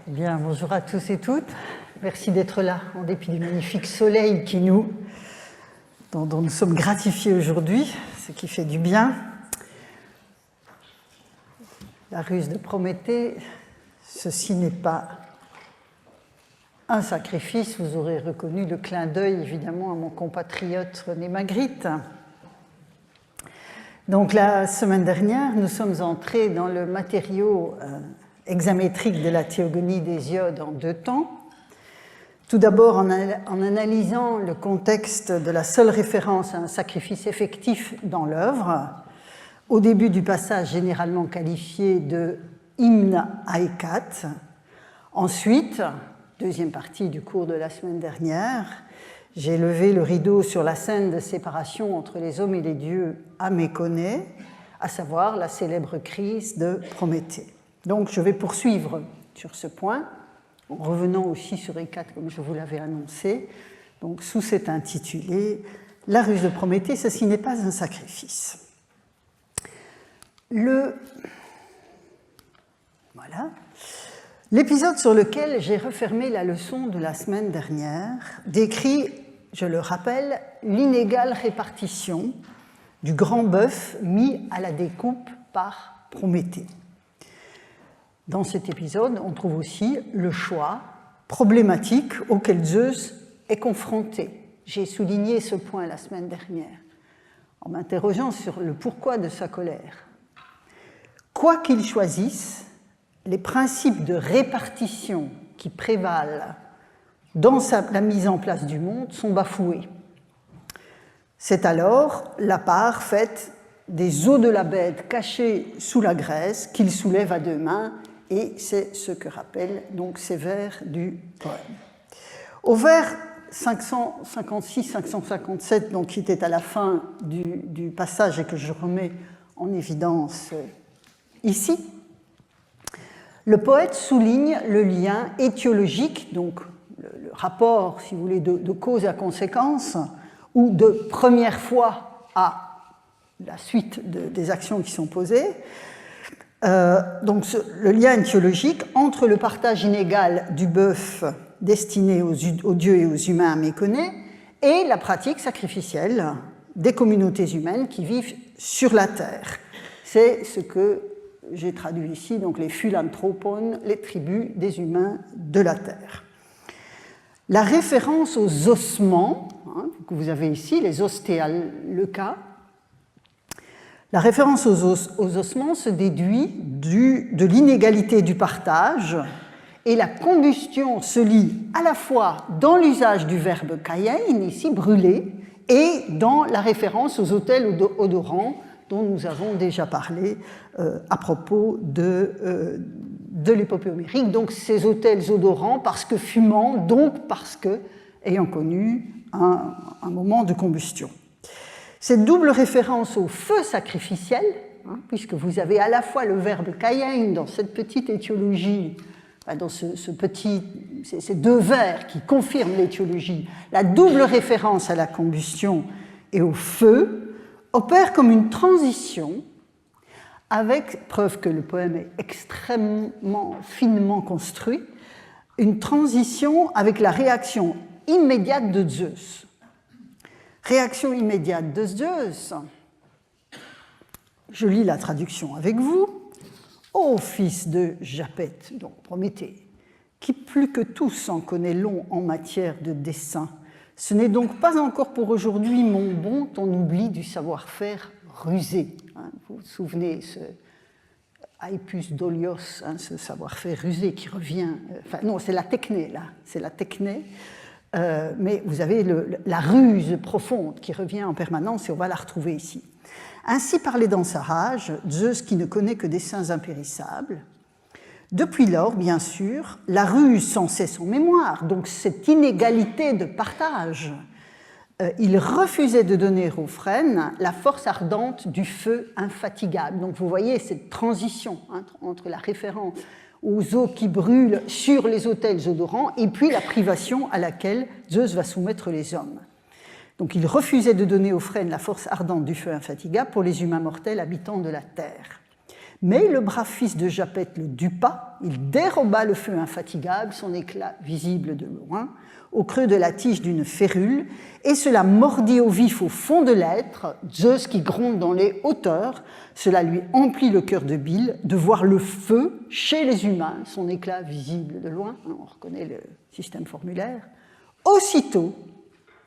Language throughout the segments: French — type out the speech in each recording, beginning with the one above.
Bien, bonjour à tous et toutes. Merci d'être là, en dépit du magnifique soleil dont nous sommes gratifiés aujourd'hui, ce qui fait du bien. La ruse de Prométhée, ceci n'est pas un sacrifice. Vous aurez reconnu le clin d'œil, évidemment, à mon compatriote René Magritte. Donc, la semaine dernière, nous sommes entrés dans le matériau hexamétrique de la théogonie d'Hésiode en deux temps. Tout d'abord en analysant le contexte de la seule référence à un sacrifice effectif dans l'œuvre, au début du passage généralement qualifié de hymne à Hécate. Ensuite, deuxième partie du cours de la semaine dernière, j'ai levé le rideau sur la scène de séparation entre les hommes et les dieux à Méconée, à savoir la célèbre crise de Prométhée. Donc je vais poursuivre sur ce point, en revenant aussi sur Hécate comme je vous l'avais annoncé, donc sous cet intitulé « La ruse de Prométhée, ceci n'est pas un sacrifice ». Voilà. L'épisode sur lequel j'ai refermé la leçon de la semaine dernière décrit, je le rappelle, l'inégale répartition du grand bœuf mis à la découpe par Prométhée. Dans cet épisode, on trouve aussi le choix problématique auquel Zeus est confronté. J'ai souligné ce point la semaine dernière, en m'interrogeant sur le pourquoi de sa colère. Quoi qu'il choisisse, les principes de répartition qui prévalent dans la mise en place du monde sont bafoués. C'est alors la part faite des os de la bête cachés sous la graisse qu'il soulève à deux mains, et c'est ce que rappellent donc ces vers du poème. Au vers 556-557, donc qui était à la fin du passage et que je remets en évidence ici, le poète souligne le lien étiologique, donc le rapport, si vous voulez, de cause à conséquence, ou de première fois à la suite des actions qui sont posées, donc le lien étiologique entre le partage inégal du bœuf destiné aux dieux et aux humains à Méconée et la pratique sacrificielle des communautés humaines qui vivent sur la terre. C'est ce que j'ai traduit ici, donc les philanthropon, les tribus des humains de la terre. La référence aux ossements, que vous avez ici, les ostéaleuca, la référence aux ossements se déduit de l'inégalité du partage, et la combustion se lie à la fois dans l'usage du verbe kayein, ici brûler, et dans la référence aux autels odorants dont nous avons déjà parlé à propos de l'épopée homérique. Donc ces autels odorants parce que fumants, donc parce que ayant connu un moment de combustion. Cette double référence au feu sacrificiel, puisque vous avez à la fois le verbe kayein dans cette petite étiologie, dans ces deux vers qui confirment l'étiologie, la double référence à la combustion et au feu, opère comme une transition avec, preuve que le poème est extrêmement finement construit, une transition avec la réaction immédiate de Zeus. Réaction immédiate de Zeus, je lis la traduction avec vous. Ô fils de Japet, donc Prométhée, qui plus que tous en connaît long en matière de dessin, ce n'est donc pas encore pour aujourd'hui, mon bon, ton oubli du savoir-faire rusé. Vous vous souvenez, ce aipus dolios, ce savoir-faire rusé qui revient... non, c'est la techné, là. C'est la techné. Mais vous avez la ruse profonde qui revient en permanence et on va la retrouver ici. Ainsi parlait dans sa rage, Zeus qui ne connaît que des saints impérissables. Depuis lors, bien sûr, la ruse sans cesse en mémoire, donc cette inégalité de partage, il refusait de donner aux frênes la force ardente du feu infatigable. Donc vous voyez cette transition entre la référence aux eaux qui brûlent sur les autels odorants et puis la privation à laquelle Zeus va soumettre les hommes. Donc il refusait de donner aux frênes la force ardente du feu infatigable pour les humains mortels habitants de la terre. Mais le brave fils de Japet le dupa, il déroba le feu infatigable, son éclat visible de loin, au creux de la tige d'une férule, et cela mordit au vif au fond de l'être, Zeus qui gronde dans les hauteurs, cela lui emplit le cœur de bile de voir le feu chez les humains, son éclat visible de loin, on reconnaît le système formulaire, aussitôt,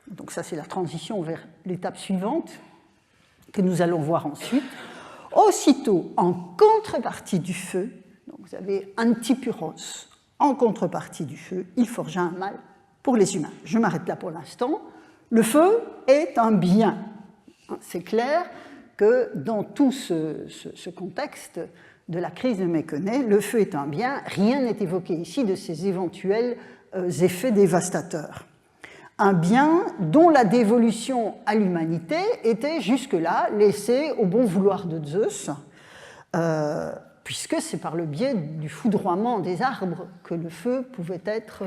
donc ça c'est la transition vers l'étape suivante, que nous allons voir ensuite, aussitôt en contrepartie du feu, donc vous avez Antipuros, en contrepartie du feu, il forgea un mal pour les humains. Je m'arrête là pour l'instant. Le feu est un bien. C'est clair que dans tout ce contexte de la crise de Mékonnais, le feu est un bien. Rien n'est évoqué ici de ses éventuels effets dévastateurs. Un bien dont la dévolution à l'humanité était jusque-là laissée au bon vouloir de Zeus, puisque c'est par le biais du foudroiement des arbres que le feu pouvait être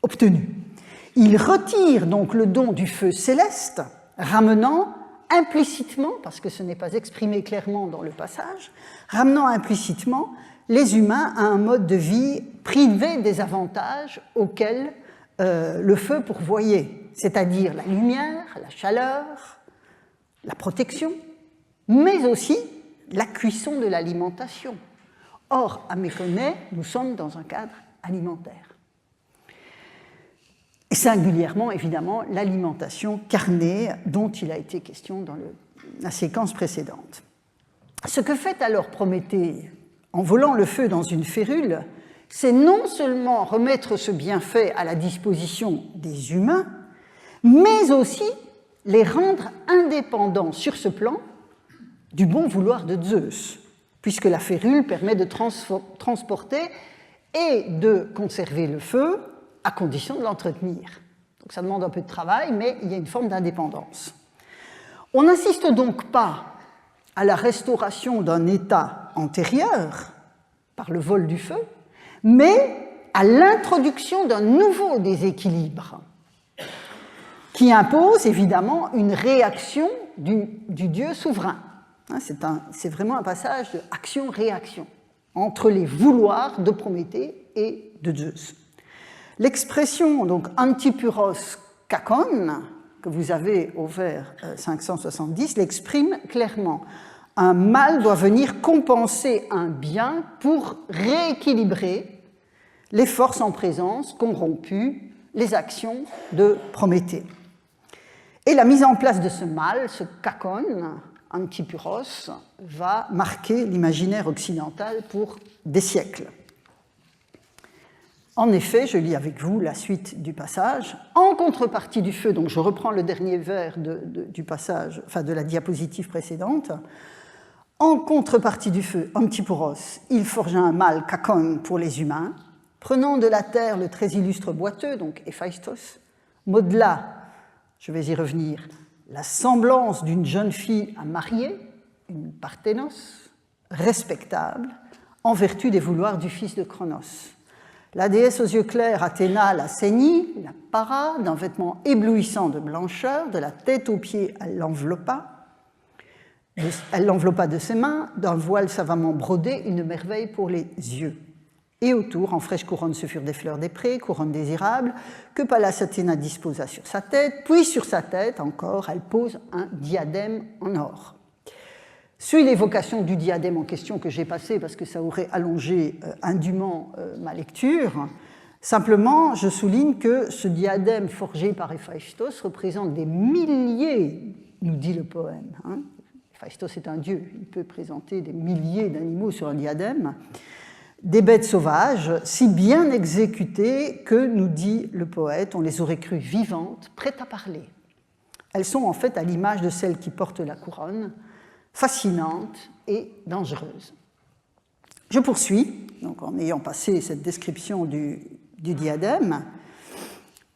obtenu. Il retire donc le don du feu céleste, ramenant implicitement, parce que ce n'est pas exprimé clairement dans le passage, ramenant implicitement les humains à un mode de vie privé des avantages auxquels le feu pourvoyait, c'est-à-dire la lumière, la chaleur, la protection, mais aussi la cuisson de l'alimentation. Or, à Mékonnais, nous sommes dans un cadre alimentaire. Et singulièrement, évidemment, l'alimentation carnée dont il a été question dans la séquence précédente. Ce que fait alors Prométhée en volant le feu dans une férule, c'est non seulement remettre ce bienfait à la disposition des humains, mais aussi les rendre indépendants sur ce plan du bon vouloir de Zeus, puisque la férule permet de transporter et de conserver le feu à condition de l'entretenir. Donc ça demande un peu de travail, mais il y a une forme d'indépendance. On n'insiste donc pas à la restauration d'un état antérieur par le vol du feu, mais à l'introduction d'un nouveau déséquilibre qui impose évidemment une réaction du Dieu souverain. C'est vraiment un passage de action-réaction entre les vouloirs de Prométhée et de Zeus. L'expression donc antipuros kakon, que vous avez au vers 570, l'exprime clairement. Un mal doit venir compenser un bien pour rééquilibrer les forces en présence corrompues, les actions de Prométhée. Et la mise en place de ce mal, ce kakon, antipuros, va marquer l'imaginaire occidental pour des siècles. En effet, je lis avec vous la suite du passage. En contrepartie du feu, donc je reprends le dernier vers du passage, enfin de la diapositive précédente. En contrepartie du feu, Antipuros, il forgea un mâle kakon pour les humains, prenant de la terre le très illustre boiteux, donc Héphaïstos, modela, je vais y revenir, la semblance d'une jeune fille à marier, une parthénos, respectable, en vertu des vouloirs du fils de Cronos. La déesse aux yeux clairs, Athéna, la ceignit, la para d'un vêtement éblouissant de blancheur, de la tête aux pieds, elle l'enveloppa de ses mains, d'un voile savamment brodé, une merveille pour les yeux. Et autour, en fraîche couronne, ce furent des fleurs des prés, couronne désirable, que Pallas Athéna disposa sur sa tête, puis sur sa tête, encore, elle pose un diadème en or. Suit l'évocation du diadème en question que j'ai passé parce que ça aurait allongé indûment ma lecture. Simplement, je souligne que ce diadème forgé par Héphaïstos représente des milliers, nous dit le poème. Héphaïstos est un dieu, il peut présenter des milliers d'animaux sur un diadème, des bêtes sauvages, si bien exécutées que, nous dit le poète, on les aurait crues vivantes, prêtes à parler. Elles sont en fait à l'image de celles qui portent la couronne, fascinante et dangereuse. Je poursuis, donc en ayant passé cette description du diadème.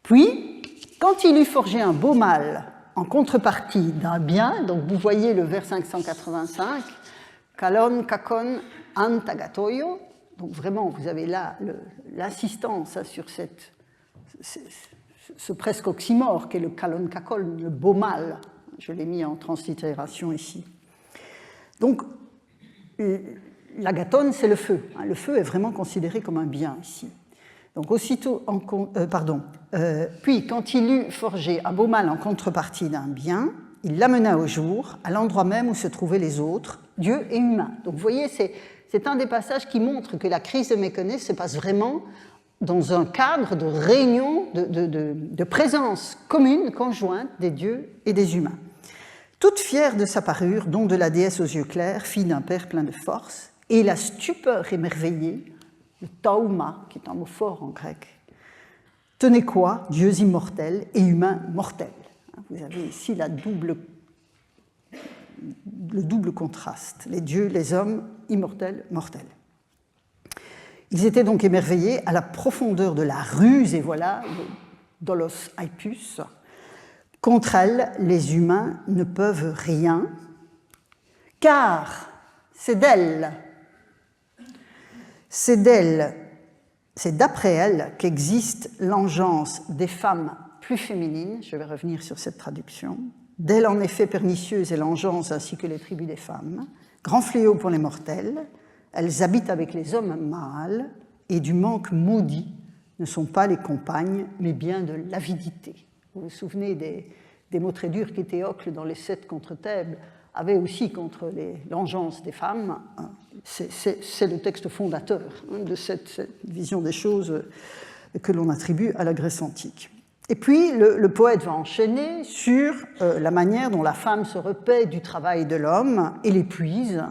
Puis, quand il eut forgé un beau mâle en contrepartie d'un bien, donc vous voyez le vers 585, kalon kakon antagatoyo, donc vraiment vous avez là l'insistance sur ce presque oxymore qu'est le kalon kakon, le beau mâle. Je l'ai mis en translittération ici. Donc, l'agathon, c'est le feu. Le feu est vraiment considéré comme un bien ici. Donc aussitôt, puis quand il eut forgé un beau mal en contrepartie d'un bien, il l'amena au jour, à l'endroit même où se trouvaient les autres, Dieu et humains. Donc vous voyez, c'est un des passages qui montre que la crise de Méconnaissance se passe vraiment dans un cadre de réunion, de présence commune, conjointe des dieux et des humains. Toute fière de sa parure, don de la déesse aux yeux clairs, fille d'un père plein de force, et la stupeur émerveillée, le tauma, qui est un mot fort en grec, tenez quoi, dieux immortels et humains mortels. Vous avez ici le double contraste, les dieux, les hommes, immortels, mortels. Ils étaient donc émerveillés à la profondeur de la ruse, et voilà, le dolos aipus. Contre elle, les humains ne peuvent rien, car c'est d'après elle qu'existe l'engeance des femmes plus féminines, je vais revenir sur cette traduction, d'elle en effet pernicieuse est l'engeance ainsi que les tribus des femmes, grand fléau pour les mortels, elles habitent avec les hommes mâles et du manque maudit ne sont pas les compagnes, mais bien de l'avidité. Vous vous souvenez des mots très durs qu'Étéocle, dans les 7 contre Thèbes, avait aussi contre l'engeance des femmes. C'est le texte fondateur de cette vision des choses que l'on attribue à la Grèce antique. Et puis, le poète va enchaîner sur la manière dont la femme se repaît du travail de l'homme et l'épuise.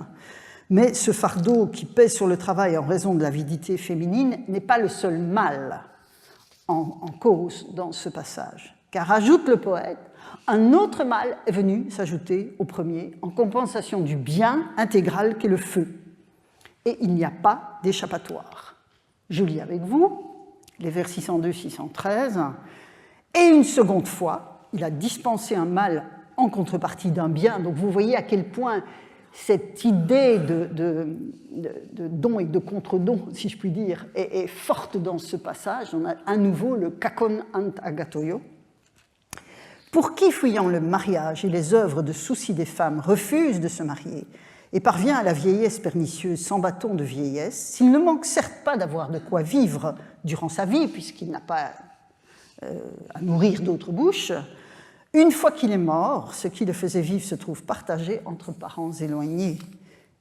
Mais ce fardeau qui pèse sur le travail en raison de l'avidité féminine n'est pas le seul mal en cause dans ce passage. Car, ajoute le poète, un autre mal est venu s'ajouter au premier en compensation du bien intégral qu'est le feu. Et il n'y a pas d'échappatoire. Je lis avec vous les vers 602-613. Et une seconde fois, il a dispensé un mal en contrepartie d'un bien. Donc vous voyez à quel point cette idée de don et de contre-don, si je puis dire, est forte dans ce passage. On a à nouveau le kakon ant agatoyo. Pour qui, fuyant le mariage et les œuvres de souci des femmes, refuse de se marier et parvient à la vieillesse pernicieuse sans bâton de vieillesse, s'il ne manque certes pas d'avoir de quoi vivre durant sa vie, puisqu'il n'a pas à nourrir d'autres bouches, une fois qu'il est mort, ce qui le faisait vivre se trouve partagé entre parents éloignés.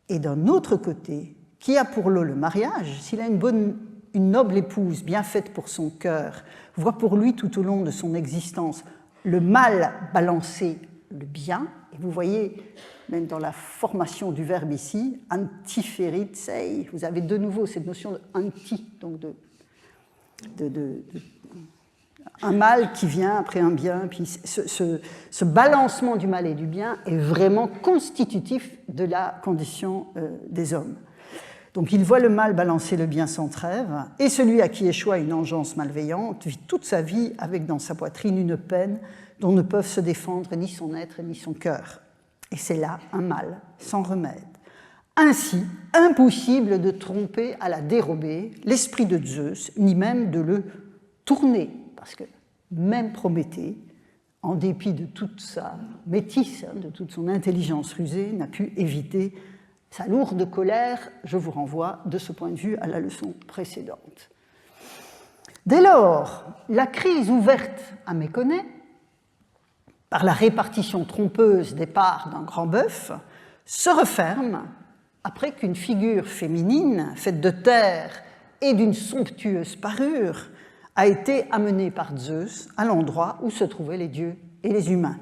Et d'un autre côté, qui a pour lot le mariage, s'il a une noble épouse bien faite pour son cœur, voit pour lui tout au long de son existence le mal balancer le bien, et vous voyez, même dans la formation du verbe ici, antiféritsei, vous avez de nouveau cette notion de anti, donc un mal qui vient après un bien, puis ce balancement du mal et du bien est vraiment constitutif de la condition des hommes. Donc il voit le mal balancer le bien sans trêve, et celui à qui échoit une engeance malveillante vit toute sa vie avec dans sa poitrine une peine dont ne peuvent se défendre ni son être ni son cœur. Et c'est là un mal sans remède. Ainsi, impossible de tromper à la dérobée l'esprit de Zeus, ni même de le tourner, parce que même Prométhée, en dépit de toute sa métisse, de toute son intelligence rusée, n'a pu éviter sa lourde colère. Je vous renvoie de ce point de vue à la leçon précédente. Dès lors, la crise ouverte à Méconnaissance, par la répartition trompeuse des parts d'un grand bœuf, se referme après qu'une figure féminine, faite de terre et d'une somptueuse parure, a été amenée par Zeus à l'endroit où se trouvaient les dieux et les humains.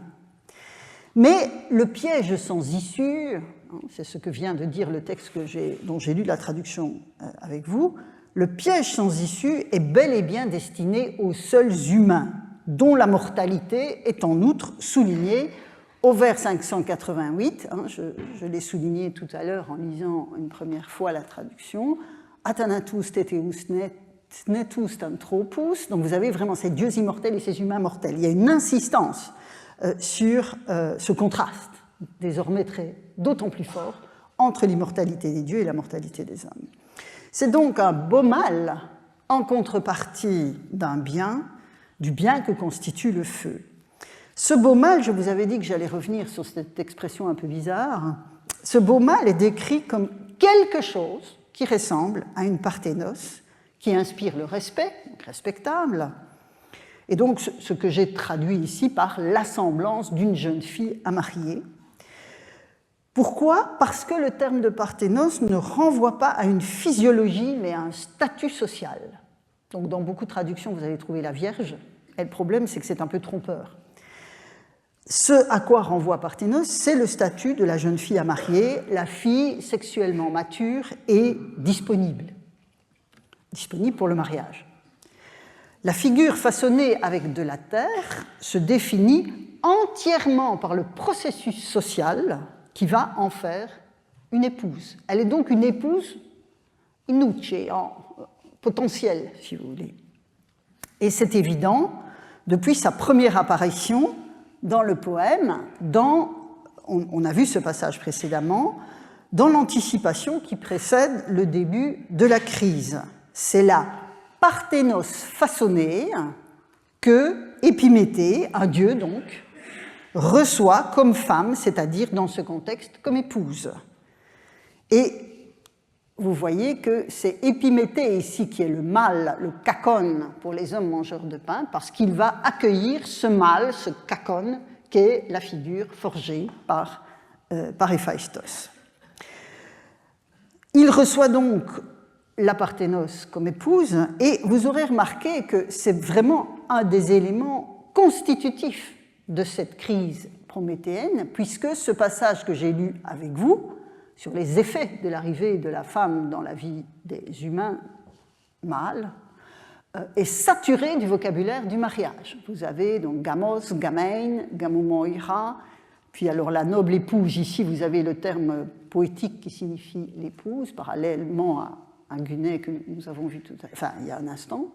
Mais le piège sans issue, c'est ce que vient de dire le texte dont j'ai lu la traduction avec vous, le piège sans issue est bel et bien destiné aux seuls humains, dont la mortalité est en outre soulignée au vers 588, je l'ai souligné tout à l'heure en lisant une première fois la traduction, Athanatus teteus netus anthropus, donc vous avez vraiment ces dieux immortels et ces humains mortels. Il y a une insistance sur ce contraste, désormais d'autant plus fort, entre l'immortalité des dieux et la mortalité des hommes. C'est donc un beau mal en contrepartie d'un bien, du bien que constitue le feu. Ce beau mal, je vous avais dit que j'allais revenir sur cette expression un peu bizarre, ce beau mal est décrit comme quelque chose qui ressemble à une parthénos, qui inspire le respect, donc respectable, et donc ce que j'ai traduit ici par l'assemblance d'une jeune fille à marier. Pourquoi? Parce que le terme de parthénos ne renvoie pas à une physiologie, mais à un statut social. Donc dans beaucoup de traductions, vous allez trouver la Vierge, et le problème, c'est que c'est un peu trompeur. Ce à quoi renvoie parthénos, c'est le statut de la jeune fille à marier, la fille sexuellement mature et disponible pour le mariage. La figure façonnée avec de la terre se définit entièrement par le processus social qui va en faire une épouse. Elle est donc une épouse inuce, en potentiel, si vous voulez. Et c'est évident depuis sa première apparition dans le poème, on a vu ce passage précédemment, dans l'anticipation qui précède le début de la crise. C'est la parthénos façonnée que Épiméthée, un dieu donc, reçoit comme femme, c'est-à-dire dans ce contexte comme épouse. Et vous voyez que c'est Épiméthée ici qui est le mâle, le kakon pour les hommes mangeurs de pain, parce qu'il va accueillir ce mâle, ce kakon, qui est la figure forgée par Héphaïstos. Il reçoit donc la parthénos comme épouse, et vous aurez remarqué que c'est vraiment un des éléments constitutifs de cette crise prométhéenne, puisque ce passage que j'ai lu avec vous, sur les effets de l'arrivée de la femme dans la vie des humains mâles, est saturé du vocabulaire du mariage. Vous avez donc gamos, gamein, gamumoira, puis alors la noble épouse, ici vous avez le terme poétique qui signifie l'épouse, parallèlement à un guné que nous avons vu il y a un instant,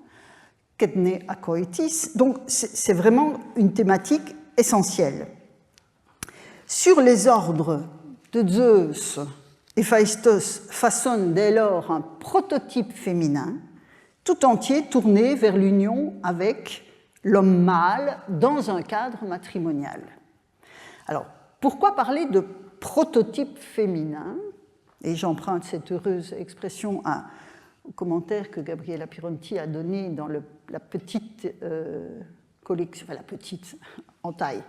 ketne akoitis, donc c'est vraiment une thématique essentielle. Sur les ordres de Zeus, Héphaïstos façonne dès lors un prototype féminin, tout entier tourné vers l'union avec l'homme mâle dans un cadre matrimonial. Alors, pourquoi parler de prototype féminin? Et j'emprunte cette heureuse expression au commentaire que Gabriella Pironti a donné dans la petite collection, enfin la petite en taille,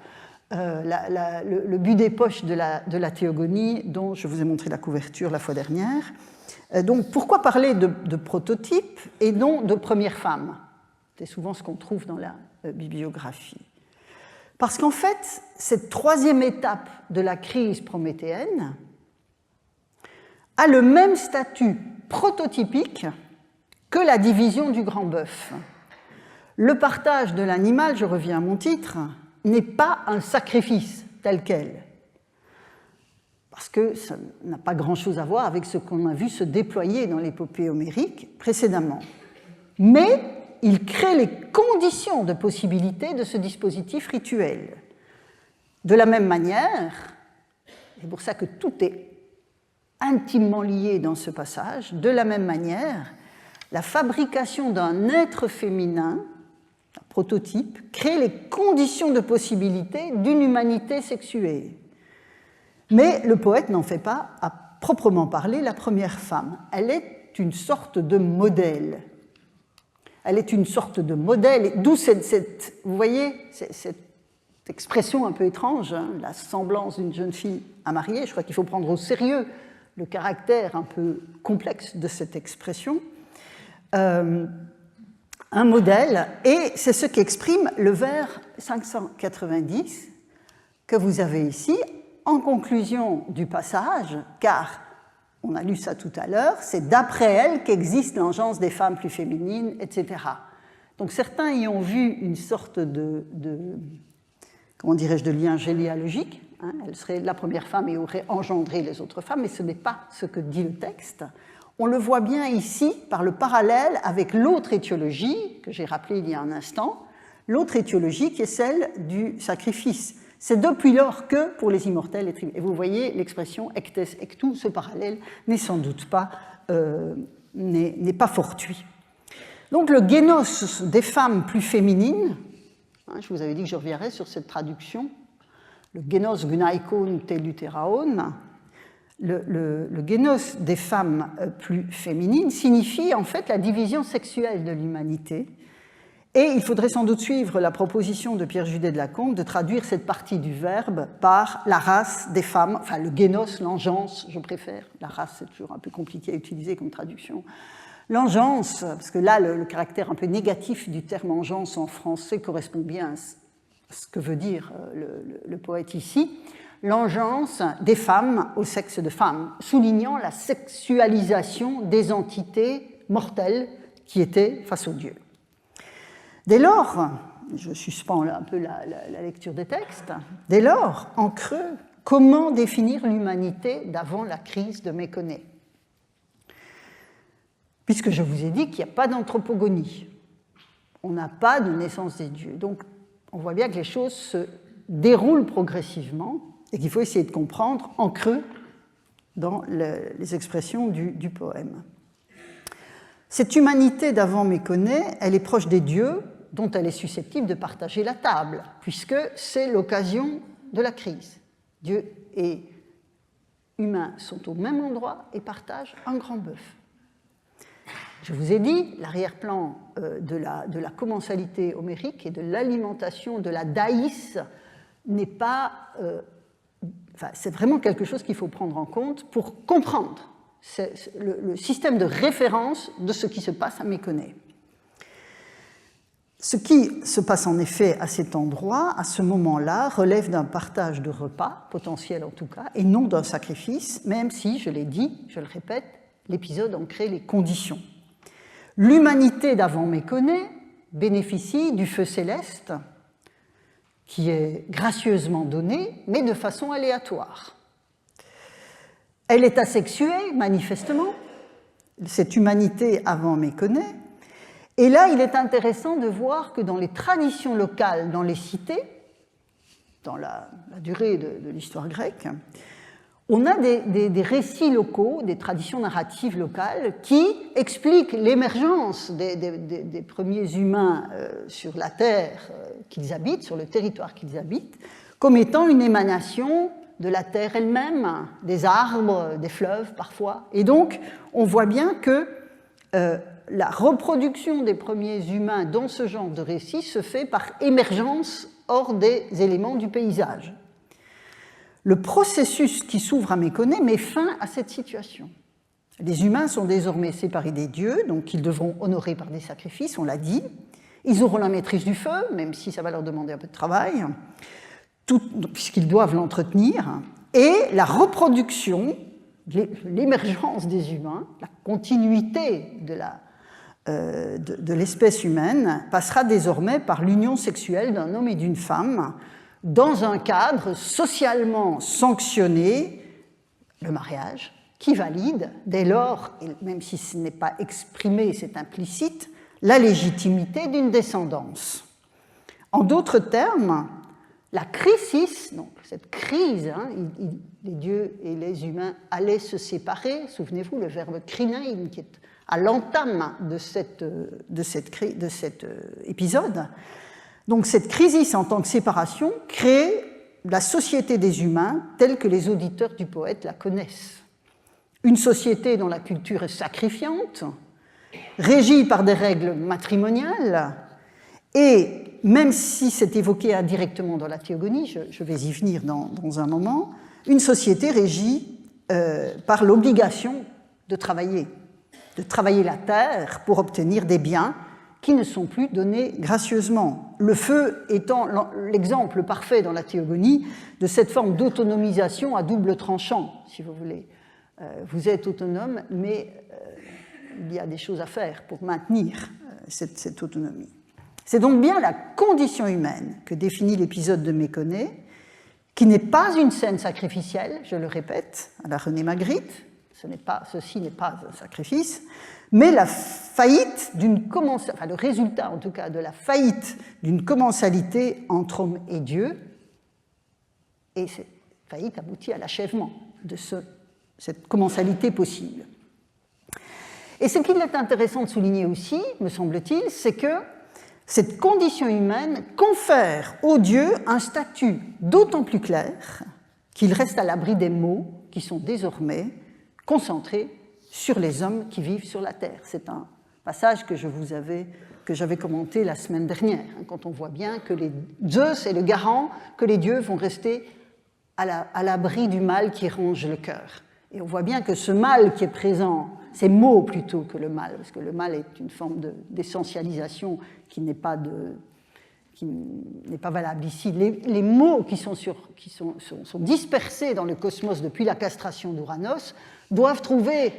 le but des poches de la Théogonie, dont je vous ai montré la couverture la fois dernière. Donc, pourquoi parler de prototype et non de première femme? C'est souvent ce qu'on trouve dans la bibliographie. Parce qu'en fait, cette troisième étape de la crise prométhéenne a le même statut prototypique que la division du grand bœuf. Le partage de l'animal, je reviens à mon titre, n'est pas un sacrifice tel quel, parce que ça n'a pas grand-chose à voir avec ce qu'on a vu se déployer dans l'épopée homérique précédemment. Mais il crée les conditions de possibilité de ce dispositif rituel. De la même manière, c'est pour ça que tout est intimement lié dans ce passage, de la même manière, la fabrication d'un être féminin, un prototype, crée les conditions de possibilité d'une humanité sexuée. Mais le poète n'en fait pas, à proprement parler, la première femme. Elle est une sorte de modèle. Elle est une sorte de modèle, d'où vous voyez, cette expression un peu étrange, hein, la semblance d'une jeune fille à marier. Je crois qu'il faut prendre au sérieux le caractère un peu complexe de cette expression. Un modèle, et c'est ce qu'exprime le vers 590 que vous avez ici, en conclusion du passage, car on a lu ça tout à l'heure, c'est d'après elle qu'existe l'engeance des femmes plus féminines, etc. Donc certains y ont vu une sorte de comment dirais-je, de lien généalogique. Hein, elle serait la première femme et aurait engendré les autres femmes, mais ce n'est pas ce que dit le texte. On le voit bien ici par le parallèle avec l'autre étiologie que j'ai rappelée il y a un instant, l'autre étiologie qui est celle du sacrifice. C'est depuis lors que pour les immortels et tribus. Et vous voyez l'expression ectes ectou, ce parallèle n'est sans doute pas, n'est pas fortuit. Donc le génos des femmes plus féminines, hein, je vous avais dit que je reviendrai sur cette traduction, le génos gunaikon te lutéraon, le génos des femmes plus féminines signifie en fait la division sexuelle de l'humanité. Et il faudrait sans doute suivre la proposition de Pierre Judet de Lacombe de traduire cette partie du verbe par la race des femmes, enfin le génos, l'engeance, je préfère. La race, c'est toujours un peu compliqué à utiliser comme traduction. L'engeance, parce que là, le caractère un peu négatif du terme engeance en français correspond bien à ce que veut dire le poète ici. L'engeance des femmes au sexe de femmes, soulignant la sexualisation des entités mortelles qui étaient face aux dieux. Dès lors, je suspends un peu la lecture des textes, dès lors, en creux, comment définir l'humanité d'avant la crise de Méconais? Puisque je vous ai dit qu'il n'y a pas d'anthropogonie, on n'a pas de naissance des dieux. Donc, on voit bien que les choses se déroulent progressivement et qu'il faut essayer de comprendre en creux dans les expressions du poème. Cette humanité d'avant Méconais, elle est proche des dieux, dont elle est susceptible de partager la table, puisque c'est l'occasion de la crise. Dieu et humains sont au même endroit et partagent un grand bœuf. Je vous ai dit, l'arrière-plan de la commensalité homérique et de l'alimentation de la daïs n'est pas... c'est vraiment quelque chose qu'il faut prendre en compte pour comprendre le système de référence de ce qui se passe à Méconais. Ce qui se passe en effet à cet endroit, à ce moment-là, relève d'un partage de repas, potentiel en tout cas, et non d'un sacrifice, même si, je l'ai dit, je le répète, l'épisode en crée les conditions. L'humanité d'avant Méconais bénéficie du feu céleste, qui est gracieusement donné, mais de façon aléatoire. Elle est asexuée, manifestement, cette humanité avant Méconais. Et là, il est intéressant de voir que dans les traditions locales, dans les cités, dans la durée de l'histoire grecque, on a des récits locaux, des traditions narratives locales qui expliquent l'émergence des premiers humains sur la terre qu'ils habitent, sur le territoire qu'ils habitent, comme étant une émanation de la terre elle-même, des arbres, des fleuves parfois. Et donc, on voit bien que la reproduction des premiers humains dans ce genre de récit se fait par émergence hors des éléments du paysage. Le processus qui s'ouvre à Méconais met fin à cette situation. Les humains sont désormais séparés des dieux, donc ils devront honorer par des sacrifices, on l'a dit. Ils auront la maîtrise du feu, même si ça va leur demander un peu de travail, puisqu'ils doivent l'entretenir. Et la reproduction, l'émergence des humains, la continuité de l'espèce humaine passera désormais par l'union sexuelle d'un homme et d'une femme dans un cadre socialement sanctionné, le mariage, qui valide dès lors, et même si ce n'est pas exprimé, c'est implicite, la légitimité d'une descendance. En d'autres termes, la crisis, donc cette crise, les dieux et les humains allaient se séparer, souvenez-vous le verbe krinein qui est à l'entame de cet épisode. Donc cette crise en tant que séparation crée la société des humains telle que les auditeurs du poète la connaissent. Une société dont la culture est sacrifiante, régie par des règles matrimoniales, et même si c'est évoqué indirectement dans la théogonie, je vais y venir dans un moment, une société régie par l'obligation de travailler la terre pour obtenir des biens qui ne sont plus donnés gracieusement. Le feu étant l'exemple parfait dans la théogonie de cette forme d'autonomisation à double tranchant, si vous voulez. Vous êtes autonome, mais il y a des choses à faire pour maintenir cette autonomie. C'est donc bien la condition humaine que définit l'épisode de Méconais, qui n'est pas une scène sacrificielle, je le répète, à la René Magritte, ceci n'est pas un sacrifice, mais la faillite le résultat en tout cas de la faillite d'une commensalité entre homme et Dieu, et cette faillite aboutit à l'achèvement de cette commensalité possible. Et ce qu'il est intéressant de souligner aussi, me semble-t-il, c'est que cette condition humaine confère aux dieux un statut d'autant plus clair qu'il reste à l'abri des mots qui sont désormais concentrés sur les hommes qui vivent sur la terre. C'est un passage que j'avais commenté la semaine dernière, quand on voit bien que Zeus est le garant que les dieux vont rester à l'abri du mal qui ronge le cœur. Et on voit bien que ce mal qui est présent, c'est mot plutôt que le mal, parce que le mal est une forme d'essentialisation qui n'est pas valable ici. Les mots qui sont dispersés dans le cosmos depuis la castration d'Uranos doivent trouver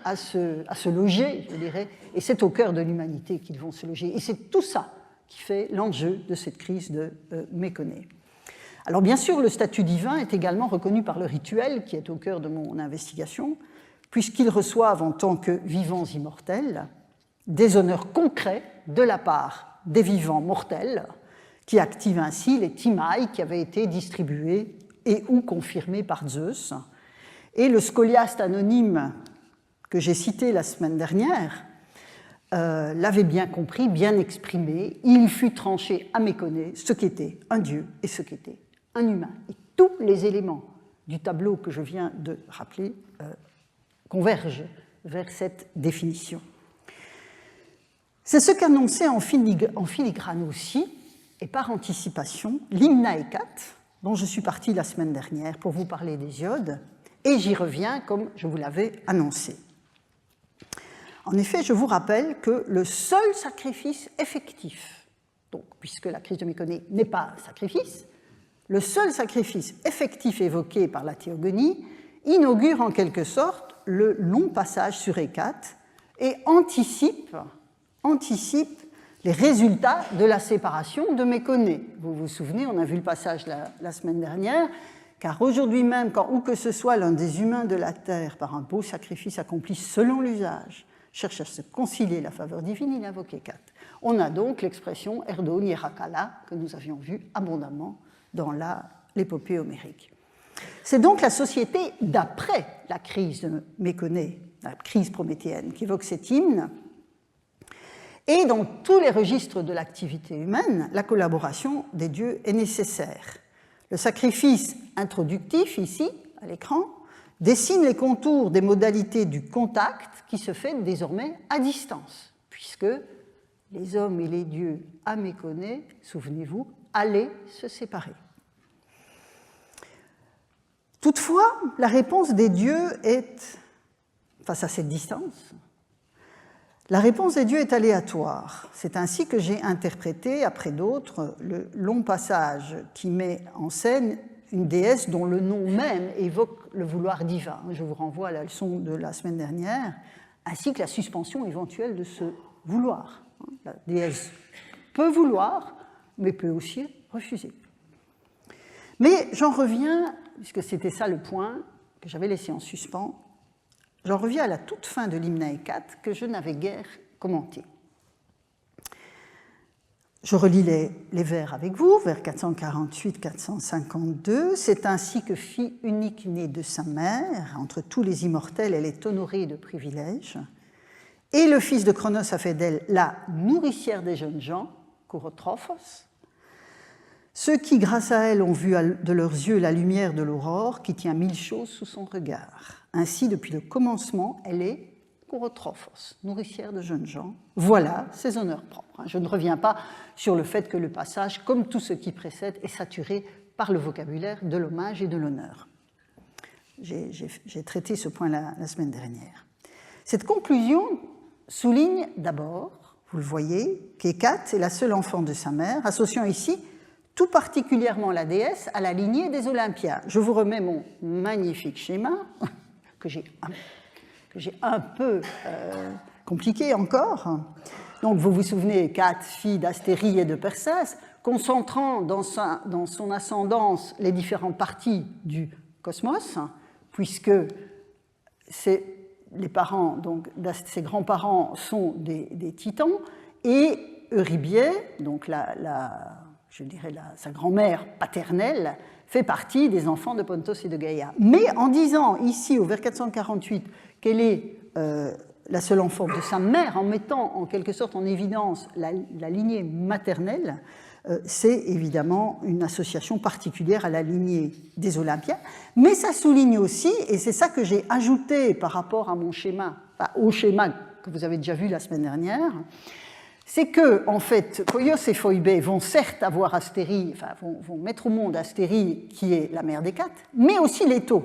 à se loger, je dirais, et c'est au cœur de l'humanité qu'ils vont se loger. Et c'est tout ça qui fait l'enjeu de cette crise de Mékonée. Alors bien sûr, le statut divin est également reconnu par le rituel, qui est au cœur de mon investigation, puisqu'ils reçoivent en tant que vivants immortels des honneurs concrets de la part des vivants mortels, qui activent ainsi les timailles qui avaient été distribués et ou confirmés par Zeus. Et le scoliaste anonyme que j'ai cité la semaine dernière l'avait bien compris, bien exprimé. Il fut tranché à Mékonée ce qu'était un dieu et ce qu'était un humain. Et tous les éléments du tableau que je viens de rappeler convergent vers cette définition. C'est ce qu'annonçait en filigrane aussi, et par anticipation, l'Hymna Hécate, dont je suis partie la semaine dernière pour vous parler d'Hésiode, et j'y reviens comme je vous l'avais annoncé. En effet, je vous rappelle que le seul sacrifice effectif, donc, puisque la crise de Mékonée n'est pas un sacrifice, le seul sacrifice effectif évoqué par la théogonie inaugure en quelque sorte le long passage sur Hécate et anticipe les résultats de la séparation de Mékonée. Vous vous souvenez, on a vu le passage la semaine dernière, car aujourd'hui même, quand où que ce soit l'un des humains de la terre, par un beau sacrifice accompli selon l'usage, cherche à se concilier la faveur divine, il invoque Hécate. On a donc l'expression Erdo Nierakala, que nous avions vue abondamment dans l'épopée homérique. C'est donc la société d'après la crise de Mékonée, la crise prométhéenne, qui évoque cet hymne. Et dans tous les registres de l'activité humaine, la collaboration des dieux est nécessaire. Le sacrifice introductif, ici, à l'écran, dessine les contours des modalités du contact qui se fait désormais à distance, puisque les hommes et les dieux à Mékonée, souvenez-vous, allaient se séparer. Toutefois, la réponse des dieux est, face à cette distance, la réponse des dieux est aléatoire. C'est ainsi que j'ai interprété, après d'autres, le long passage qui met en scène une déesse dont le nom même évoque le vouloir divin. Je vous renvoie à la leçon de la semaine dernière, ainsi que la suspension éventuelle de ce vouloir. La déesse peut vouloir, mais peut aussi refuser. Mais j'en reviens, puisque c'était ça le point que j'avais laissé en suspens, j'en reviens à la toute fin de l'Hymna Hécate que je n'avais guère commenté. Je relis les vers avec vous, vers 448-452. C'est ainsi que, fille unique née de sa mère, entre tous les immortels, elle est honorée de privilèges. Et le fils de Cronos a fait d'elle la nourricière des jeunes gens, Kourotrophos. Ceux qui, grâce à elle, ont vu de leurs yeux la lumière de l'aurore qui tient 1000 choses sous son regard. Ainsi, depuis le commencement, elle est Kourotrophos, nourricière de jeunes gens. Voilà ses honneurs propres. Je ne reviens pas sur le fait que le passage, comme tout ce qui précède, est saturé par le vocabulaire de l'hommage et de l'honneur. J'ai traité ce point la semaine dernière. Cette conclusion souligne d'abord, vous le voyez, qu'Hécate est la seule enfant de sa mère, associant ici tout particulièrement la déesse à la lignée des Olympiens. Je vous remets mon magnifique schéma, que j'ai un peu compliqué encore. Donc vous vous souvenez, Hécate, fille d'Astérie et de Persès, concentrant dans son ascendance les différentes parties du cosmos, puisque les parents, donc ses grands-parents sont des titans, et Eurybie, donc sa grand-mère paternelle, fait partie des enfants de Pontos et de Gaïa. Mais en disant ici, au vers 448, qu'elle est la seule enfant de sa mère, en mettant en quelque sorte en évidence la lignée maternelle, c'est évidemment une association particulière à la lignée des Olympiens, mais ça souligne aussi, et c'est ça que j'ai ajouté par rapport à mon schéma, enfin, au schéma que vous avez déjà vu la semaine dernière, c'est que, en fait, Koios et Phoebe vont certes avoir Astérie, enfin, vont mettre au monde Astérie, qui est la mère d'Hécate, mais aussi Leto.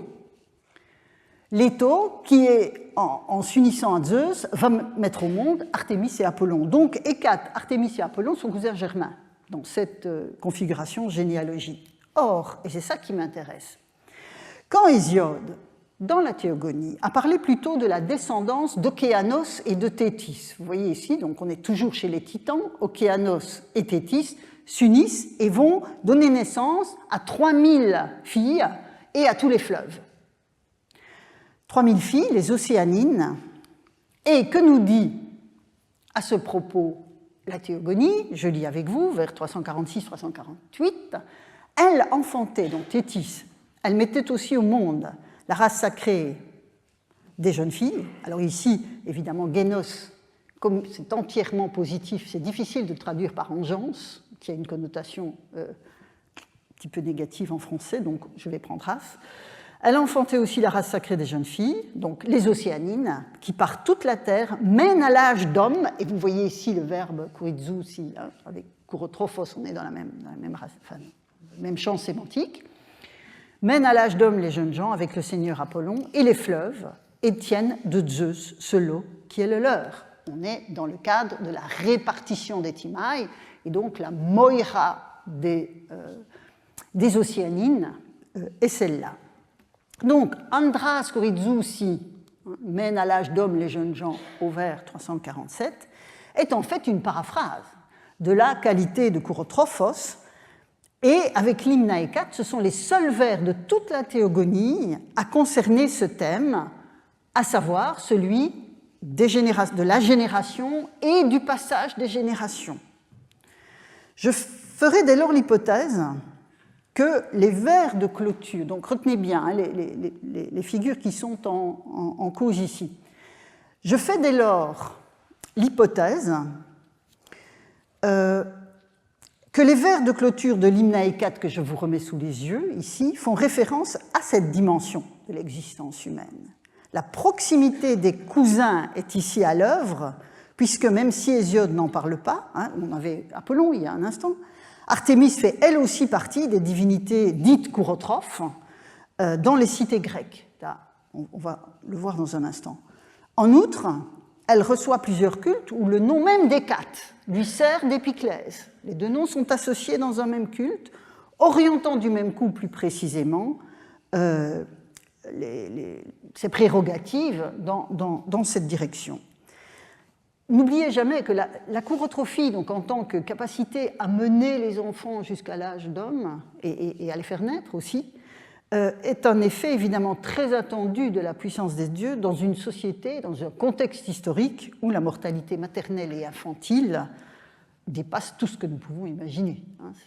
Leto, qui est, en s'unissant à Zeus, va mettre au monde Artémis et Apollon. Donc, Hécate, Artémis et Apollon sont cousins germains dans cette configuration généalogique. Or, et c'est ça qui m'intéresse, quand Hésiode, dans la Théogonie, a parlé plutôt de la descendance d'Océanos et de Thétis. Vous voyez ici, donc on est toujours chez les Titans, Océanos et Thétis s'unissent et vont donner naissance à 3000 filles et à tous les fleuves. 3000 filles, les Océanines, et que nous dit à ce propos la Théogonie, je lis avec vous, vers 346-348, elle enfantait, donc Thétis, elle mettait aussi au monde la race sacrée des jeunes filles. Alors ici, évidemment, génos, comme c'est entièrement positif, c'est difficile de le traduire par engeance, qui a une connotation un petit peu négative en français, donc je vais prendre race. Elle enfantait aussi la race sacrée des jeunes filles, donc les Océanines, qui par toute la terre mènent à l'âge d'homme, et vous voyez ici le verbe kuritsu, aussi, hein, avec kurotrophos, on est dans la même race, enfin, même champ sémantique, mènent à l'âge d'homme les jeunes gens avec le seigneur Apollon et les fleuves, et tiennent de Zeus ce lot qui est le leur. On est dans le cadre de la répartition des Timae, et donc la moira des Océanines est celle-là. Donc, Andras Koritzoussi mène à l'âge d'homme les jeunes gens au vers 347 est en fait une paraphrase de la qualité de Kourotrophos, et avec l'hymne à Hécate, ce sont les seuls vers de toute la Théogonie à concerner ce thème, à savoir celui de la génération et du passage des générations. Je ferai dès lors l'hypothèse que les vers de clôture, donc retenez bien hein, les figures qui sont en cause ici, je fais dès lors l'hypothèse que les vers de clôture de l'hymne à Hécate que je vous remets sous les yeux ici font référence à cette dimension de l'existence humaine. La proximité des cousins est ici à l'œuvre, puisque même si Hésiode n'en parle pas, hein, on avait Apollon il y a un instant, Artémis fait elle aussi partie des divinités dites courotrophes dans les cités grecques. Là, on va le voir dans un instant. En outre, elle reçoit plusieurs cultes où le nom même d'Hécate lui sert d'épiclèse. Les deux noms sont associés dans un même culte, orientant du même coup plus précisément ses prérogatives dans cette direction. N'oubliez jamais que la courotrophie, donc en tant que capacité à mener les enfants jusqu'à l'âge d'homme et à les faire naître aussi, est un effet évidemment très attendu de la puissance des dieux dans une société, dans un contexte historique où la mortalité maternelle et infantile dépasse tout ce que nous pouvons imaginer.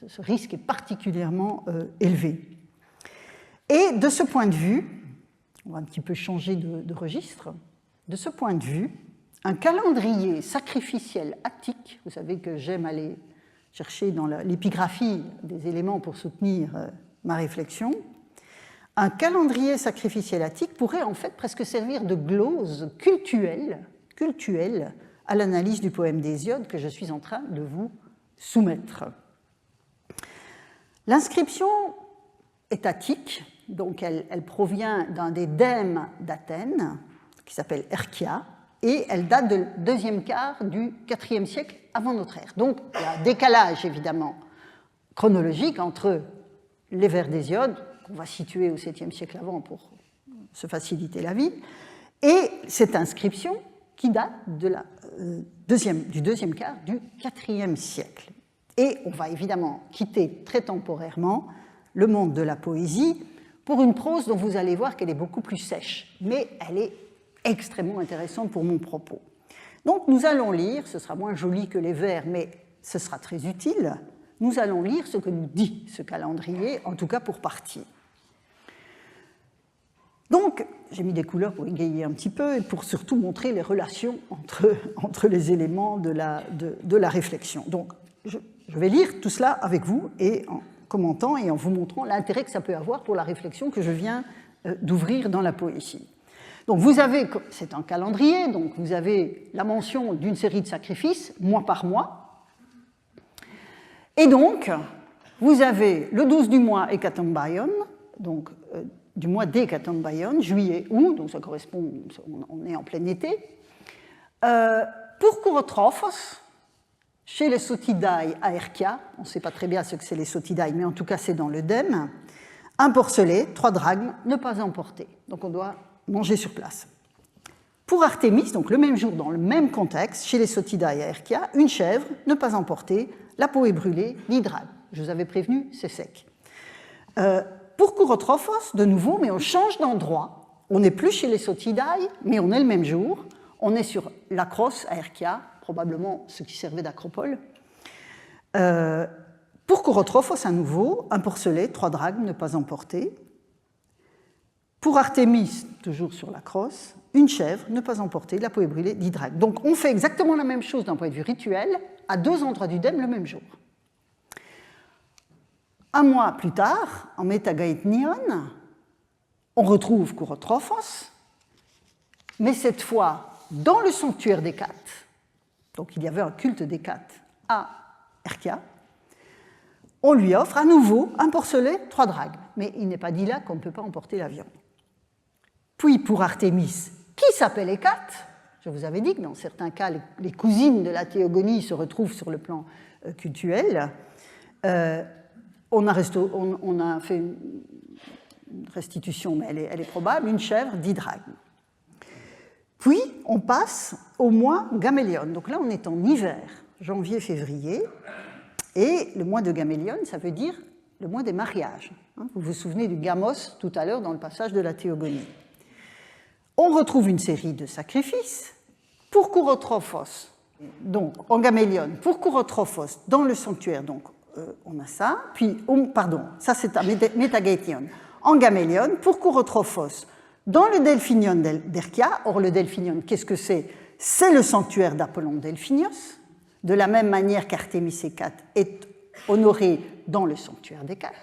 Ce risque est particulièrement élevé. Et de ce point de vue, on va un petit peu changer de registre, de ce point de vue, un calendrier sacrificiel attique, vous savez que j'aime aller chercher dans l'épigraphie des éléments pour soutenir ma réflexion, un calendrier sacrificiel attique pourrait en fait presque servir de glose cultuelle à l'analyse du poème d'Hésiode que je suis en train de vous soumettre. L'inscription est attique, donc elle provient d'un des dèmes d'Athènes, qui s'appelle Erkia, et elle date du deuxième quart du IVe siècle avant notre ère. Donc il y a un décalage évidemment chronologique entre les vers d'Hésiode, qu'on va situer au 7e siècle avant pour se faciliter la vie, et cette inscription qui date du deuxième quart du IVe siècle. Et on va évidemment quitter très temporairement le monde de la poésie pour une prose dont vous allez voir qu'elle est beaucoup plus sèche, mais elle est extrêmement intéressante pour mon propos. Donc nous allons lire, ce sera moins joli que les vers, mais ce sera très utile, nous allons lire ce que nous dit ce calendrier, en tout cas pour partie. Donc, j'ai mis des couleurs pour égayer un petit peu et pour surtout montrer les relations entre les éléments de la réflexion. Donc, je vais lire tout cela avec vous et en commentant et en vous montrant l'intérêt que ça peut avoir pour la réflexion que je viens d'ouvrir dans la poésie. Donc vous avez, c'est un calendrier, donc vous avez la mention d'une série de sacrifices, mois par mois. Et donc, vous avez le 12 du mois Hécatombaion, donc du mois d'Hécatombaion, juillet, août, donc ça correspond, on est en plein été. Pour Kourotrophos, chez les Sotidae à Herkia, on ne sait pas très bien ce que c'est les Sotidae, mais en tout cas c'est dans le Dème, un porcelet, 3 drachmes, ne pas emporter. Donc on doit manger sur place. Pour Artémis, donc le même jour, dans le même contexte, chez les Sotidae à Herkia, une chèvre, ne pas emporter, la peau est brûlée, 10 drachmes. Je vous avais prévenu, c'est sec. Pour Kourotrophos, de nouveau, mais on change d'endroit. On n'est plus chez les Sotidae, mais on est le même jour. On est sur l'Acros à Herkia, probablement ce qui servait d'acropole. Pour Kourotrophos, à nouveau, un porcelet, 3 drachmes, ne pas emporter. Pour Artémis, toujours sur l'Acros, une chèvre, ne pas emporter, la peau est brûlée, 10 drachmes. Donc on fait exactement la même chose d'un point de vue rituel, à 2 endroits du Dème le même jour. Un mois plus tard, en Métagaïtnion, on retrouve Kourotrophos, mais cette fois dans le sanctuaire d'Hécate. Donc il y avait un culte d'Hécate à Herkia. On lui offre à nouveau un porcelet, 3 drachmes. Mais il n'est pas dit là qu'on ne peut pas emporter la viande. Puis pour Artémis, qui s'appelle Hécate, je vous avais dit que dans certains cas, les cousines de la théogonie se retrouvent sur le plan cultuel. On a fait une restitution, mais elle est probable, une chèvre, 10 drachmes. Puis, on passe au mois Gamélion. Donc là, on est en hiver, janvier-février. Et le mois de Gamélion, ça veut dire le mois des mariages. Vous vous souvenez du gamos tout à l'heure dans le passage de la théogonie. On retrouve une série de sacrifices. Pour Kourotrophos, donc en Gamélion, pour Kourotrophos, dans le sanctuaire, donc on a ça. Puis, ça c'est à Métagaïtnion. En Gamélion, pour Kourotrophos, dans le Delphinion d'Herkia. Or, le Delphinion, qu'est-ce que c'est? C'est le sanctuaire d'Apollon Delphinios, de la même manière qu'Artémis Hécate est honorée dans le sanctuaire d'Hécate.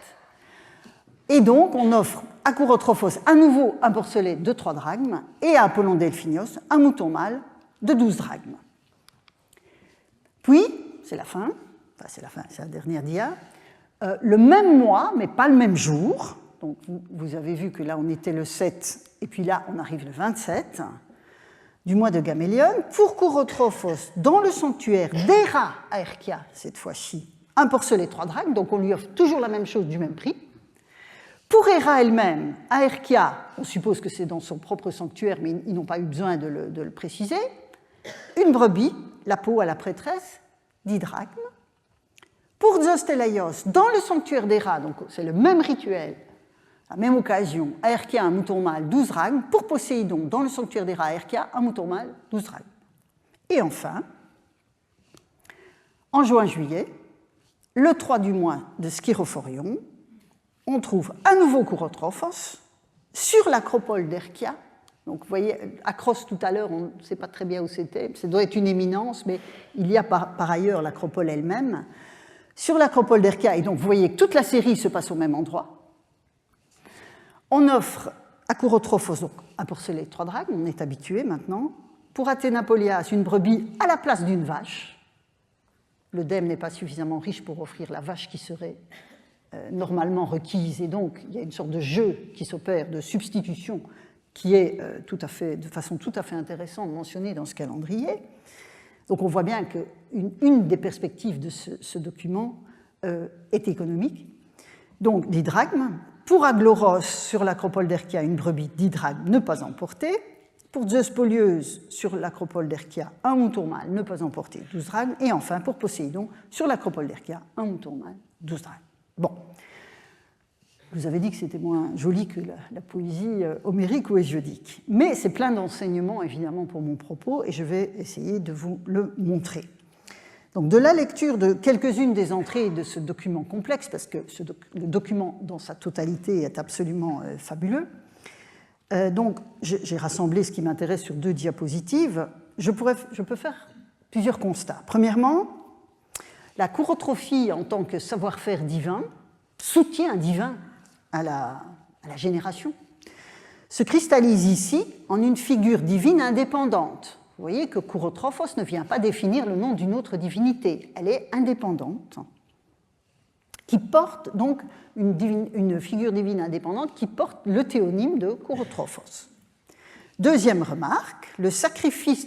Et donc, on offre à Kourotrophos à nouveau un porcelet de 3 drachmes et à Apollon Delphinios un mouton mâle de 12 drachmes. Puis, c'est la fin, c'est la dernière dia, le même mois, mais pas le même jour. Donc, vous avez vu que là, on était le 7, et puis là, on arrive le 27 du mois de Gamélion. Pour Kourotrophos, dans le sanctuaire d'Héra à Herkia, cette fois-ci, un porcelet, 3 drachmes, donc on lui offre toujours la même chose du même prix. Pour Héra elle-même, à Herkia, on suppose que c'est dans son propre sanctuaire, mais ils n'ont pas eu besoin de le préciser, une brebis, la peau à la prêtresse, 10 drachmes. Pour Zostelaios, dans le sanctuaire d'Héra, donc c'est le même rituel, à la même occasion, à Herkia, un mouton mâle, 12 drachmes. Pour Poséidon, dans le sanctuaire d'Héra, à Herkia, un mouton mâle, 12 drachmes. Et enfin, en juin-juillet, le 3 du mois de Skyrophorion, on trouve à nouveau Kourotrophos sur l'acropole d'Herkia. Donc vous voyez, Acros tout à l'heure, on ne sait pas très bien où c'était, ça doit être une éminence, mais il y a par ailleurs l'acropole elle-même. Sur l'acropole d'Herkia, et donc vous voyez que toute la série se passe au même endroit. On offre à Kourotrophos donc, un porcelet, 3 drachmes, on est habitué maintenant. Pour Athénapolias, une brebis à la place d'une vache. Le Dème n'est pas suffisamment riche pour offrir la vache qui serait normalement requise, et donc il y a une sorte de jeu qui s'opère de substitution qui est de façon tout à fait intéressante mentionnée dans ce calendrier. Donc on voit bien qu'une des perspectives de ce document est économique. Donc 10 drachmes. Pour Agloros, sur l'acropole d'Herkia, une brebis, 10 drachmes, ne pas emporter. Pour Zeus Polieuse, sur l'acropole d'Herkia, un mouton mâle, ne pas emporter, 12 drachmes. Et enfin, pour Poséidon, sur l'acropole d'Herkia, un mouton mâle, 12 drachmes. Bon. Je vous avais dit que c'était moins joli que la poésie homérique ou hésiodique. Mais c'est plein d'enseignements, évidemment, pour mon propos, et je vais essayer de vous le montrer. Donc, de la lecture de quelques-unes des entrées de ce document complexe, parce que le document dans sa totalité est absolument fabuleux, donc j'ai rassemblé ce qui m'intéresse sur 2 diapositives. Je peux faire plusieurs constats. Premièrement, la chorotrophie en tant que savoir-faire divin, soutien divin à la génération, se cristallise ici en une figure divine indépendante. Vous voyez que Kourotrophos ne vient pas définir le nom d'une autre divinité, elle est indépendante, qui porte donc une figure divine indépendante qui porte le théonyme de Kourotrophos. Deuxième remarque, le sacrifice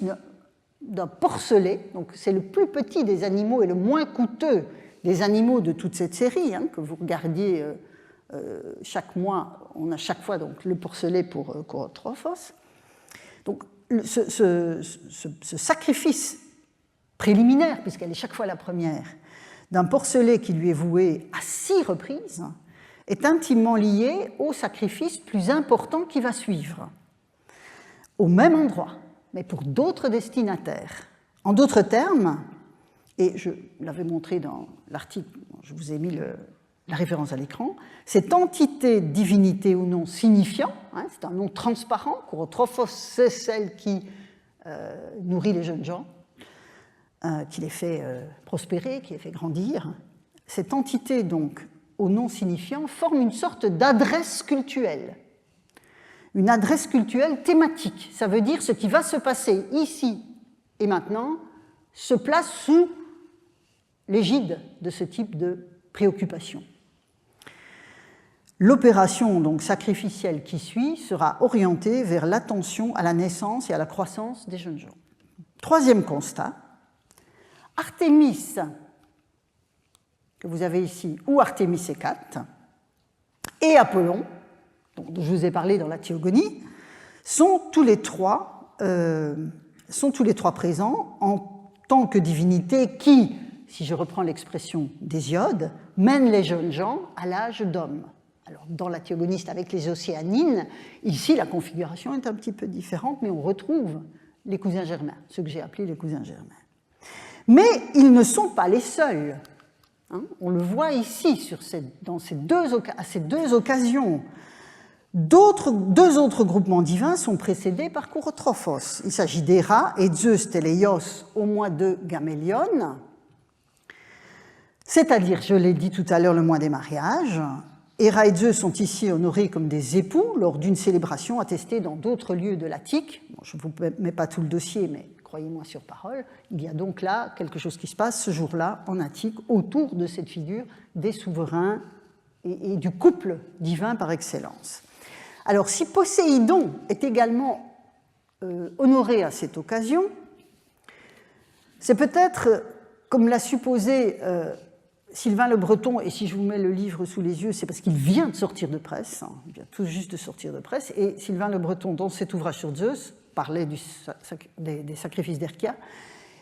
d'un porcelet, donc c'est le plus petit des animaux et le moins coûteux des animaux de toute cette série, que vous regardiez chaque mois, on a chaque fois donc, le porcelet pour Kourotrophos. Donc ce sacrifice préliminaire, puisqu'elle est chaque fois la première, d'un porcelet qui lui est voué à 6 reprises, est intimement lié au sacrifice plus important qui va suivre, au même endroit, mais pour d'autres destinataires. En d'autres termes, et je l'avais montré dans l'article, je vous ai mis la référence à l'écran, cette entité divinité ou non signifiant, c'est un nom transparent, Kourotrophos, c'est celle qui nourrit les jeunes gens, qui les fait prospérer, qui les fait grandir. Cette entité, donc, au nom signifiant, forme une sorte d'adresse cultuelle. Une adresse cultuelle thématique. Ça veut dire ce qui va se passer ici et maintenant se place sous l'égide de ce type de préoccupation. L'opération donc sacrificielle qui suit sera orientée vers l'attention à la naissance et à la croissance des jeunes gens. Troisième constat, Artémis, que vous avez ici, ou Artémis Hécate, et Apollon, dont je vous ai parlé dans la Théogonie, sont tous les trois présents en tant que divinités qui, si je reprends l'expression d'Hésiode, mènent les jeunes gens à l'âge d'homme. Alors, dans la Théogonie, c'est avec les Océanines. Ici, la configuration est un petit peu différente, mais on retrouve les cousins germains, ceux que j'ai appelés les cousins germains. Mais ils ne sont pas les seuls. On le voit ici, à ces deux occasions. Deux autres groupements divins sont précédés par Kourotrophos. Il s'agit d'Héra et Zeus Téléios au mois de Gamélion, c'est-à-dire, je l'ai dit tout à l'heure, le mois des mariages. Héra et Zeus sont ici honorés comme des époux lors d'une célébration attestée dans d'autres lieux de l'Attique. Bon, je ne vous mets pas tout le dossier, mais croyez-moi sur parole, il y a donc là quelque chose qui se passe ce jour-là en Attique autour de cette figure des souverains et du couple divin par excellence. Alors, si Poséidon est également honoré à cette occasion, c'est peut-être, comme l'a supposé Sylvain Le Breton, et si je vous mets le livre sous les yeux, c'est parce qu'il vient de sortir de presse, il vient tout juste de sortir de presse, et Sylvain Le Breton, dans cet ouvrage sur Zeus, parlait des sacrifices d'Herkia,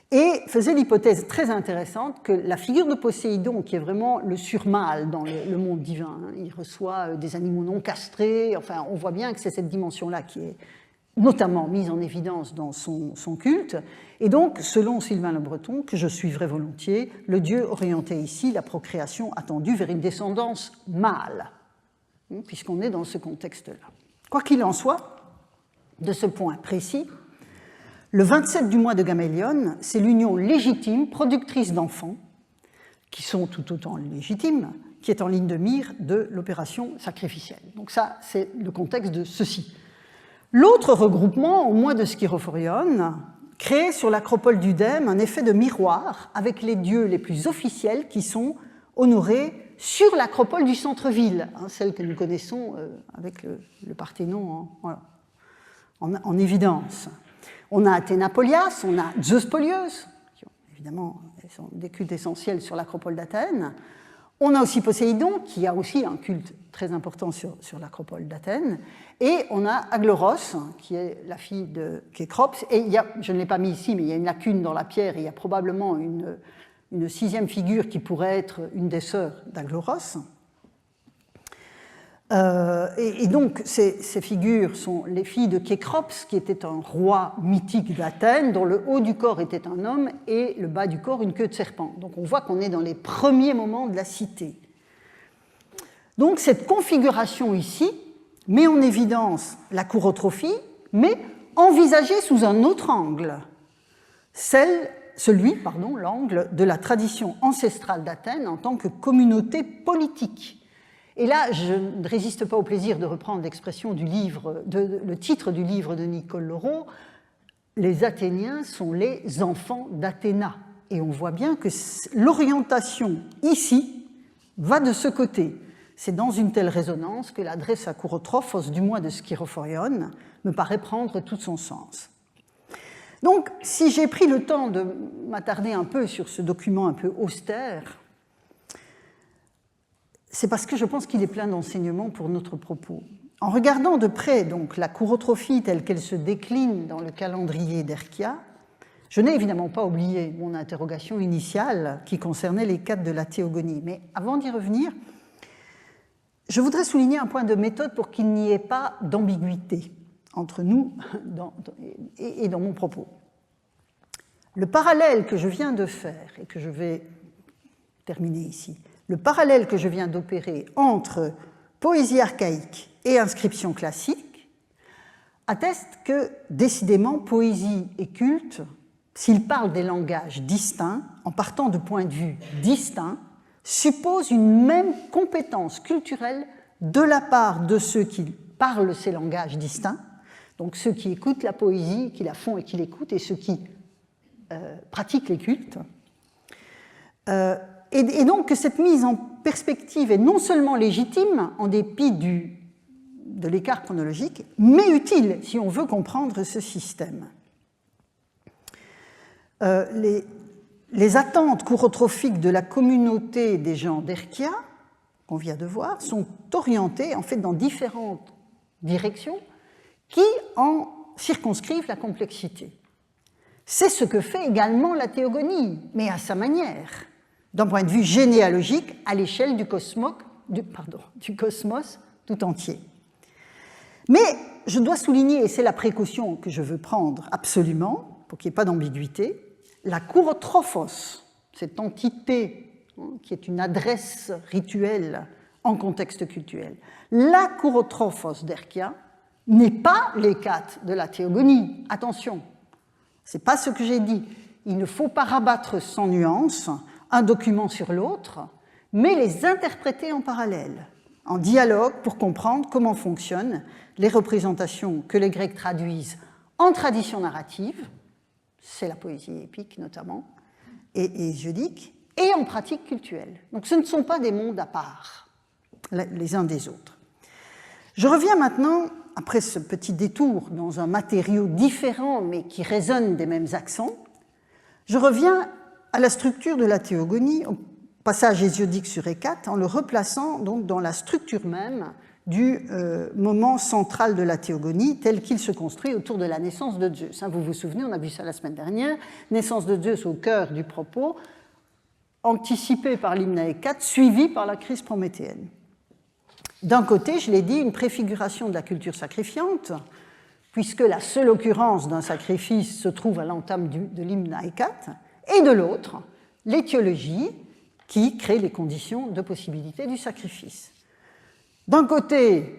et faisait l'hypothèse très intéressante que la figure de Poséidon, qui est vraiment le surmâle dans le monde divin, il reçoit des animaux non castrés, enfin on voit bien que c'est cette dimension-là qui est notamment mise en évidence dans son culte, et donc, selon Sylvain Le Breton, que je suivrai volontiers, le dieu orientait ici la procréation attendue vers une descendance mâle, puisqu'on est dans ce contexte-là. Quoi qu'il en soit, de ce point précis, le 27 du mois de Gamélion, c'est l'union légitime, productrice d'enfants, qui sont tout autant légitimes, qui est en ligne de mire de l'opération sacrificielle. Donc ça, c'est le contexte de ceci. L'autre regroupement, au mois de Skyrophorion, crée sur l'acropole d'Udème un effet de miroir avec les dieux les plus officiels qui sont honorés sur l'acropole du centre-ville, celle que nous connaissons avec le Parthénon en évidence. On a Athéna-Polias, on a Zeus-Polieuse, qui évidemment sont des cultes essentiels sur l'acropole d'Athènes. On a aussi Poséidon, qui a aussi un culte très important sur l'acropole d'Athènes. Et on a Agloros, qui est la fille de Kécrops. Et je ne l'ai pas mis ici, mais il y a une lacune dans la pierre. Et il y a probablement une sixième figure qui pourrait être une des sœurs d'Agloros. Et donc, ces figures sont les filles de Kécrops, qui était un roi mythique d'Athènes, dont le haut du corps était un homme et le bas du corps une queue de serpent. Donc on voit qu'on est dans les premiers moments de la cité. Donc cette configuration ici met en évidence la chorotrophie, mais envisagée sous un autre angle, celle l'angle de la tradition ancestrale d'Athènes en tant que communauté politique. Et là, je ne résiste pas au plaisir de reprendre l'expression du livre, le titre du livre de Nicole Leroux, « Les Athéniens sont les enfants d'Athéna ». Et on voit bien que l'orientation ici va de ce côté. C'est dans une telle résonance que l'adresse à Kourotrophos, du moins de Skirophorion, me paraît prendre tout son sens. Donc, si j'ai pris le temps de m'attarder un peu sur ce document un peu austère, c'est parce que je pense qu'il est plein d'enseignements pour notre propos. En regardant de près donc, la chourotrophie telle qu'elle se décline dans le calendrier d'Herkia, je n'ai évidemment pas oublié mon interrogation initiale qui concernait les cadres de la théogonie. Mais avant d'y revenir, je voudrais souligner un point de méthode pour qu'il n'y ait pas d'ambiguïté entre nous et dans mon propos. Le parallèle que je viens de faire et que je vais terminer ici, le parallèle que je viens d'opérer entre poésie archaïque et inscription classique atteste que, décidément, poésie et culte, s'ils parlent des langages distincts, en partant de points de vue distincts, supposent une même compétence culturelle de la part de ceux qui parlent ces langages distincts, donc ceux qui écoutent la poésie, qui la font et qui l'écoutent, et ceux qui pratiquent les cultes. Et donc que cette mise en perspective est non seulement légitime, en dépit de l'écart chronologique, mais utile si on veut comprendre ce système. Les attentes chourotrophiques de la communauté des gens d'Herkia, qu'on vient de voir, sont orientées en fait dans différentes directions qui en circonscrivent la complexité. C'est ce que fait également la théogonie, mais à sa manière, d'un point de vue généalogique à l'échelle du cosmos tout entier. Mais je dois souligner, et c'est la précaution que je veux prendre absolument, pour qu'il n'y ait pas d'ambiguïté, la Kourotrophos, cette entité qui est une adresse rituelle en contexte culturel, la Kourotrophos d'Herkia n'est pas l'hécate de la théogonie. Attention, ce n'est pas ce que j'ai dit. Il ne faut pas rabattre sans nuance un document sur l'autre, mais les interpréter en parallèle, en dialogue pour comprendre comment fonctionnent les représentations que les Grecs traduisent en tradition narrative, c'est la poésie épique notamment, et hésiodique, et en pratique cultuelle. Donc ce ne sont pas des mondes à part, les uns des autres. Je reviens maintenant, après ce petit détour dans un matériau différent mais qui résonne des mêmes accents, je reviens à la structure de la théogonie, au passage hésiodique sur Hécate, en le replaçant donc dans la structure même du moment central de la théogonie, tel qu'il se construit autour de la naissance de Zeus. Vous vous souvenez, on a vu ça la semaine dernière, naissance de Zeus au cœur du propos, anticipée par l'hymne à Hécate, suivie par la crise prométhéenne. D'un côté, je l'ai dit, une préfiguration de la culture sacrifiante, puisque la seule occurrence d'un sacrifice se trouve à l'entame de l'hymne à Hécate, et de l'autre, l'étiologie qui crée les conditions de possibilité du sacrifice. D'un côté,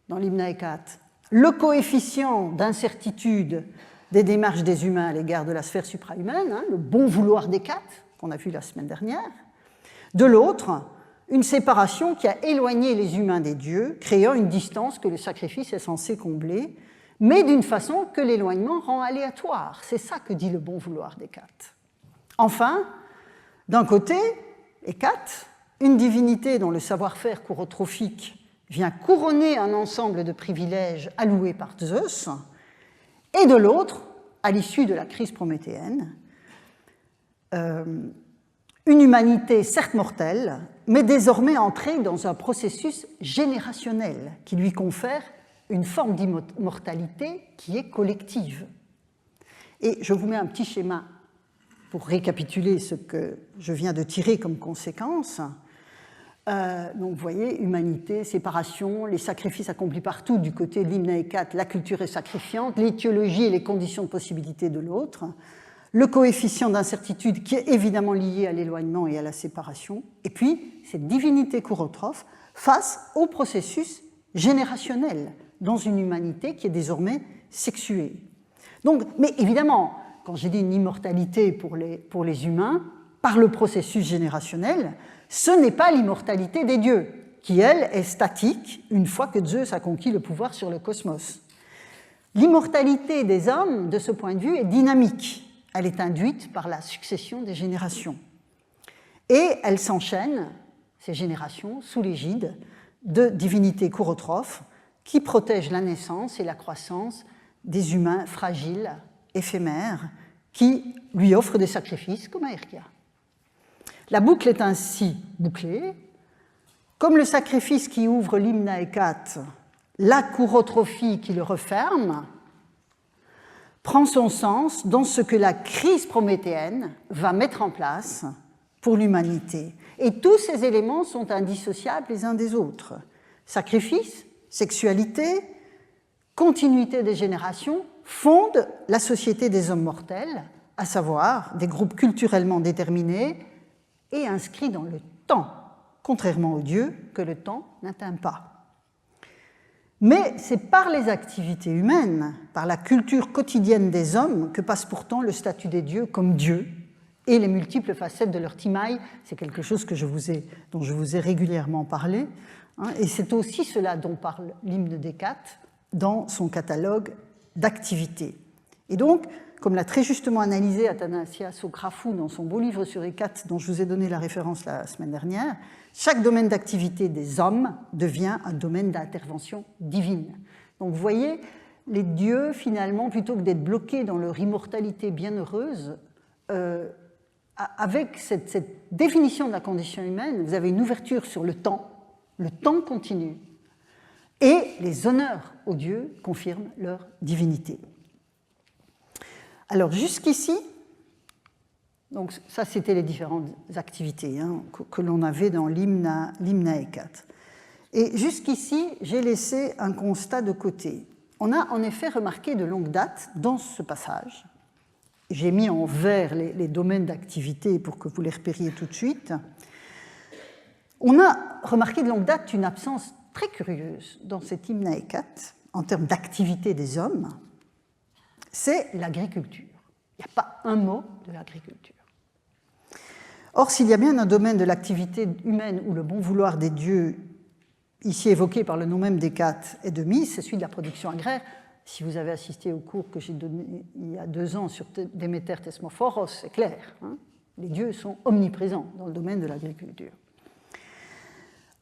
dans l'hymne à Hécate, le coefficient d'incertitude des démarches des humains à l'égard de la sphère suprahumaine, le bon vouloir d'Hécate, qu'on a vu la semaine dernière. De l'autre, une séparation qui a éloigné les humains des dieux, créant une distance que le sacrifice est censé combler, mais d'une façon que l'éloignement rend aléatoire. C'est ça que dit le bon vouloir d'Hécate. Enfin, d'un côté, Hécate, une divinité dont le savoir-faire chourotrophique vient couronner un ensemble de privilèges alloués par Zeus, et de l'autre, à l'issue de la crise prométhéenne, une humanité certes mortelle, mais désormais entrée dans un processus générationnel qui lui confère une forme d'immortalité qui est collective. Et je vous mets un petit schéma pour récapituler ce que je viens de tirer comme conséquence. Donc vous voyez, humanité, séparation, les sacrifices accomplis partout du côté de l'hymne à Hécate, la culture est sacrifiante, l'étiologie et les conditions de possibilité de l'autre, le coefficient d'incertitude qui est évidemment lié à l'éloignement et à la séparation, et puis cette divinité chourotrophe face au processus générationnel dans une humanité qui est désormais sexuée. Donc, mais évidemment, quand j'ai dit une immortalité pour les humains, par le processus générationnel, ce n'est pas l'immortalité des dieux, qui, elle, est statique une fois que Zeus a conquis le pouvoir sur le cosmos. L'immortalité des hommes, de ce point de vue, est dynamique. Elle est induite par la succession des générations. Et elle s'enchaîne, ces générations, sous l'égide de divinités chorétrophes qui protègent la naissance et la croissance des humains fragiles, éphémères, qui lui offrent des sacrifices comme Aerkia. La boucle est ainsi bouclée. Comme le sacrifice qui ouvre l'hymne Hécate, la chourotrophie qui le referme prend son sens dans ce que la crise prométhéenne va mettre en place pour l'humanité. Et tous ces éléments sont indissociables les uns des autres. Sacrifice, sexualité, continuité des générations fondent la société des hommes mortels, à savoir des groupes culturellement déterminés et inscrits dans le temps, contrairement aux dieux que le temps n'atteint pas. Mais c'est par les activités humaines, par la culture quotidienne des hommes, que passe pourtant le statut des dieux comme dieux, et les multiples facettes de leur timaille, c'est quelque chose dont je vous ai régulièrement parlé, hein, et c'est aussi cela dont parle l'hymne d'Hécate dans son catalogue d'activités. Et donc, comme l'a très justement analysé Athanasias Grafou dans son beau livre sur Hécate, dont je vous ai donné la référence la semaine dernière, chaque domaine d'activité des hommes devient un domaine d'intervention divine. Donc vous voyez, les dieux, finalement, plutôt que d'être bloqués dans leur immortalité bienheureuse, avec cette définition de la condition humaine, vous avez une ouverture sur le temps continue, et les honneurs aux dieux confirment leur divinité. Alors jusqu'ici, donc ça c'était les différentes activités que l'on avait dans l'hymne à Hécate. Et jusqu'ici, j'ai laissé un constat de côté. On a en effet remarqué de longue date dans ce passage, j'ai mis en vert les domaines d'activité pour que vous les repériez tout de suite, on a remarqué de longue date une absence très curieuse dans cet hymne à Hécate, en termes d'activité des hommes, c'est l'agriculture. Il n'y a pas un mot de l'agriculture. Or, s'il y a bien un domaine de l'activité humaine où le bon vouloir des dieux, ici évoqué par le nom même d'Hécate, est de mise, c'est celui de la production agraire. Si vous avez assisté au cours que j'ai donné il y a 2 ans sur Déméter Thesmophoros, c'est clair, hein, les dieux sont omniprésents dans le domaine de l'agriculture.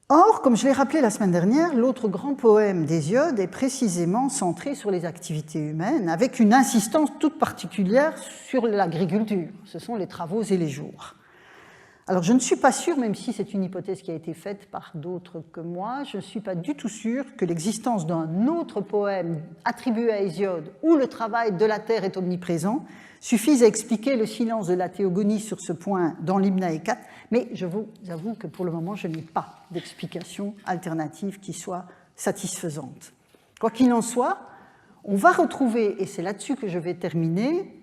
Or, comme je l'ai rappelé la semaine dernière, l'autre grand poème d'Hésiode est précisément centré sur les activités humaines, avec une insistance toute particulière sur l'agriculture. Ce sont les travaux et les jours. Alors, je ne suis pas sûre, même si c'est une hypothèse qui a été faite par d'autres que moi, je ne suis pas du tout sûre que l'existence d'un autre poème attribué à Hésiode, où le travail de la terre est omniprésent, suffise à expliquer le silence de la théogonie sur ce point dans l'hymne à Hécate, mais je vous avoue que pour le moment, je n'ai pas d'explication alternative qui soit satisfaisante. Quoi qu'il en soit, on va retrouver, et c'est là-dessus que je vais terminer,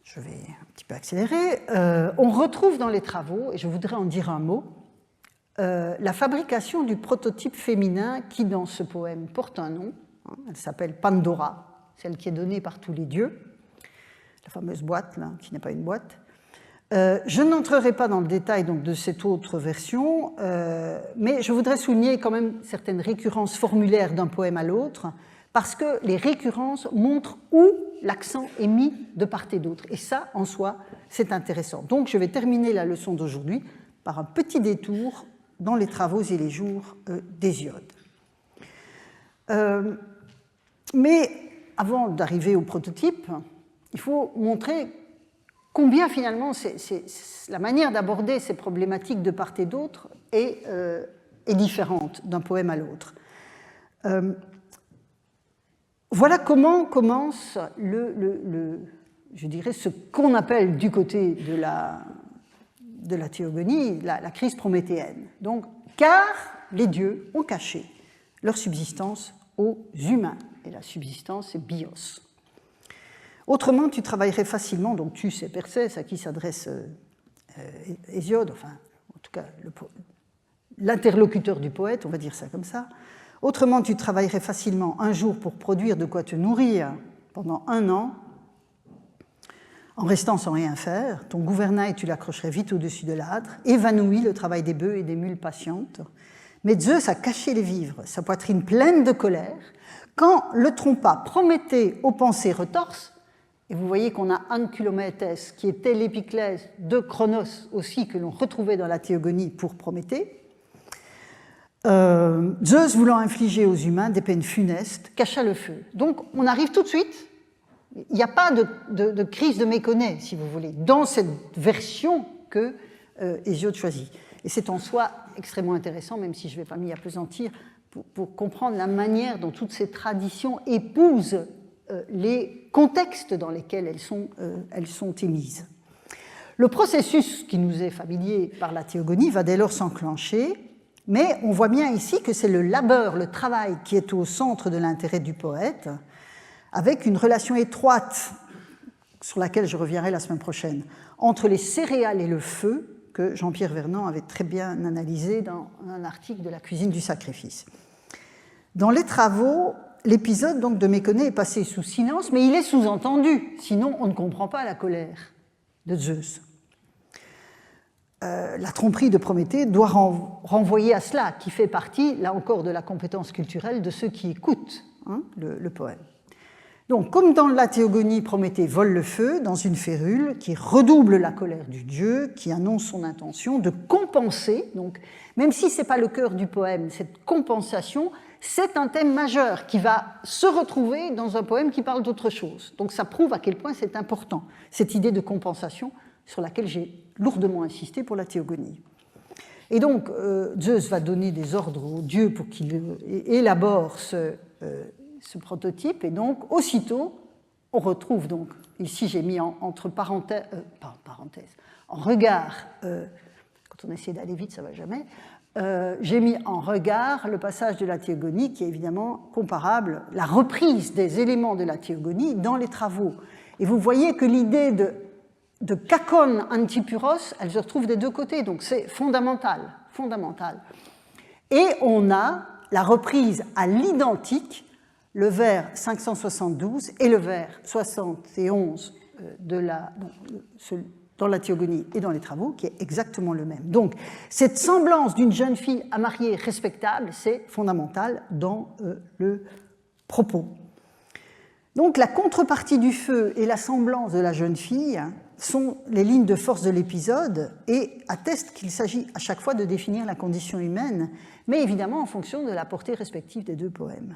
je vais un petit peu accélérer, on retrouve dans les travaux, et je voudrais en dire un mot, la fabrication du prototype féminin qui, dans ce poème, porte un nom, hein, elle s'appelle Pandora, celle qui est donnée par tous les dieux, la fameuse boîte, là, qui n'est pas une boîte. Je n'entrerai pas dans le détail donc, de cette autre version, mais je voudrais souligner quand même certaines récurrences formulaires d'un poème à l'autre, parce que les récurrences montrent où l'accent est mis de part et d'autre. Et ça, en soi, c'est intéressant. Donc, je vais terminer la leçon d'aujourd'hui par un petit détour dans les travaux et les jours d'Hésiode. Mais avant d'arriver au prototype, il faut montrer combien finalement la manière d'aborder ces problématiques de part et d'autre est différente d'un poème à l'autre. Voilà comment commence je dirais, ce qu'on appelle du côté de la théogonie la crise prométhéenne. Donc, car les dieux ont caché leur subsistance aux humains. Et la subsistance, c'est bios. Autrement, tu travaillerais facilement, donc tu, c'est Persès à qui s'adresse Hésiode, enfin, en tout cas, l'interlocuteur du poète, on va dire ça comme ça. Autrement, tu travaillerais facilement un jour pour produire de quoi te nourrir pendant 1 an, En restant sans rien faire, ton gouvernail, tu l'accrocherais vite au-dessus de l'âtre, évanouis le travail des bœufs et des mules patientes. Mais Zeus a caché les vivres, sa poitrine pleine de colère, quand le trompa Prométhée aux pensées retorses, et vous voyez qu'on a Anculomètes, qui était l'épiclèse de Cronos aussi, que l'on retrouvait dans la Théogonie pour Prométhée. Zeus, voulant infliger aux humains des peines funestes, cacha le feu. Donc on arrive tout de suite, il n'y a pas de crise de méconnaît, si vous voulez, dans cette version que Hésiode choisit. Et c'est en soi extrêmement intéressant, même si je ne vais pas m'y appesantir, pour comprendre la manière dont toutes ces traditions épousent les contextes dans lesquels elles sont émises. Le processus qui nous est familier par la théogonie va dès lors s'enclencher, mais on voit bien ici que c'est le labeur, le travail qui est au centre de l'intérêt du poète, avec une relation étroite, sur laquelle je reviendrai la semaine prochaine, entre les céréales et le feu, que Jean-Pierre Vernant avait très bien analysé dans un article de la cuisine du sacrifice. Dans les travaux, l'épisode donc de Méconée est passé sous silence, mais il est sous-entendu, sinon on ne comprend pas la colère de Zeus. La tromperie de Prométhée doit renvoyer à cela, qui fait partie, là encore, de la compétence culturelle de ceux qui écoutent le poème. Donc, comme dans la théogonie, Prométhée vole le feu dans une férule qui redouble la colère du dieu, qui annonce son intention de compenser. Donc, même si ce n'est pas le cœur du poème, cette compensation, c'est un thème majeur qui va se retrouver dans un poème qui parle d'autre chose. Donc, ça prouve à quel point c'est important, cette idée de compensation sur laquelle j'ai lourdement insisté pour la théogonie. Et donc, Zeus va donner des ordres aux dieux pour qu'ils élaborent ce prototype, et donc, aussitôt, on retrouve, donc, ici j'ai mis entre parenthèses, en regard, quand on essaie d'aller vite, ça ne va jamais, j'ai mis en regard le passage de la théogonie qui est évidemment comparable, la reprise des éléments de la théogonie dans les travaux. Et vous voyez que l'idée de kakon antipuros, elle se retrouve des deux côtés, donc c'est fondamental. Et on a la reprise à l'identique, le vers 572 et le vers 71 dans la théogonie et dans les travaux, qui est exactement le même. Donc, cette semblance d'une jeune fille à marier respectable, c'est fondamental dans le propos. Donc, la contrepartie du feu et la semblance de la jeune fille sont les lignes de force de l'épisode et attestent qu'il s'agit à chaque fois de définir la condition humaine, mais évidemment en fonction de la portée respective des deux poèmes.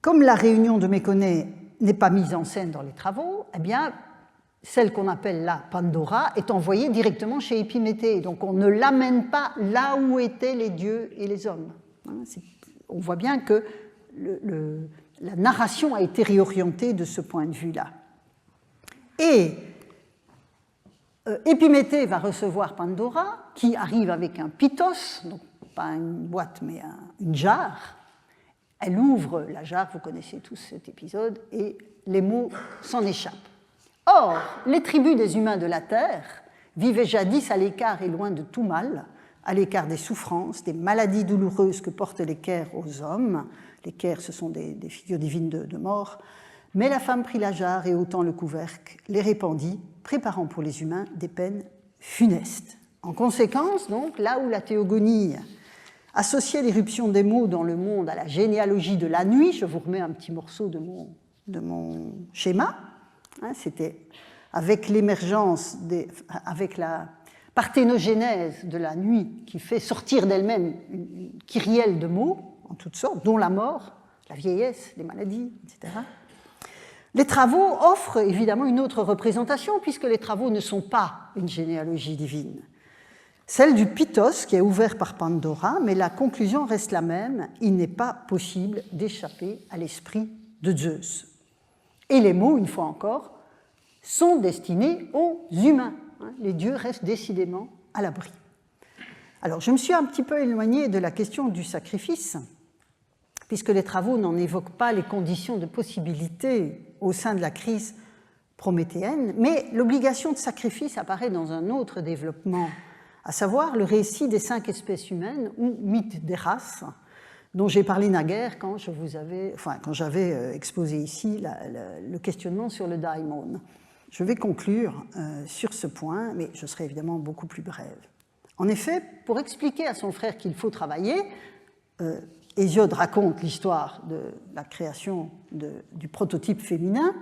Comme la réunion de Méconée n'est pas mise en scène dans les travaux, eh bien, celle qu'on appelle la Pandora est envoyée directement chez Épiméthée. Donc on ne l'amène pas là où étaient les dieux et les hommes. On voit bien que la narration a été réorientée de ce point de vue-là. Et Épiméthée va recevoir Pandora, qui arrive avec un pitos, donc pas une boîte mais une jarre. Elle ouvre la jarre, vous connaissez tous cet épisode, et les mots s'en échappent. Or, les tribus des humains de la terre vivaient jadis à l'écart et loin de tout mal, à l'écart des souffrances, des maladies douloureuses que portent les Kers aux hommes. Les Kers, ce sont des figures divines de mort. Mais la femme prit la jarre et ôtant le couvercle, les répandit, préparant pour les humains des peines funestes. En conséquence, donc, là où la théogonie associait l'éruption des mots dans le monde à la généalogie de la nuit, je vous remets un petit morceau de mon schéma, c'était avec l'émergence, avec la parthénogénèse de la nuit qui fait sortir d'elle-même une kyrielle de mots, en toutes sortes, dont la mort, la vieillesse, les maladies, etc. Les travaux offrent évidemment une autre représentation, puisque les travaux ne sont pas une généalogie divine. Celle du Pythos, qui est ouvert par Pandora, mais la conclusion reste la même, il n'est pas possible d'échapper à l'esprit de Zeus. Et les mots, une fois encore, sont destinés aux humains. Les dieux restent décidément à l'abri. Alors, je me suis un petit peu éloignée de la question du sacrifice, puisque les travaux n'en évoquent pas les conditions de possibilité au sein de la crise prométhéenne, mais l'obligation de sacrifice apparaît dans un autre développement, à savoir le récit des 5 espèces humaines, ou mythe des races, dont j'ai parlé naguère quand j'avais exposé ici le questionnement sur le daimon. Je vais conclure sur ce point, mais je serai évidemment beaucoup plus brève. En effet, pour expliquer à son frère qu'il faut travailler, Hésiode raconte l'histoire de la création du prototype féminin,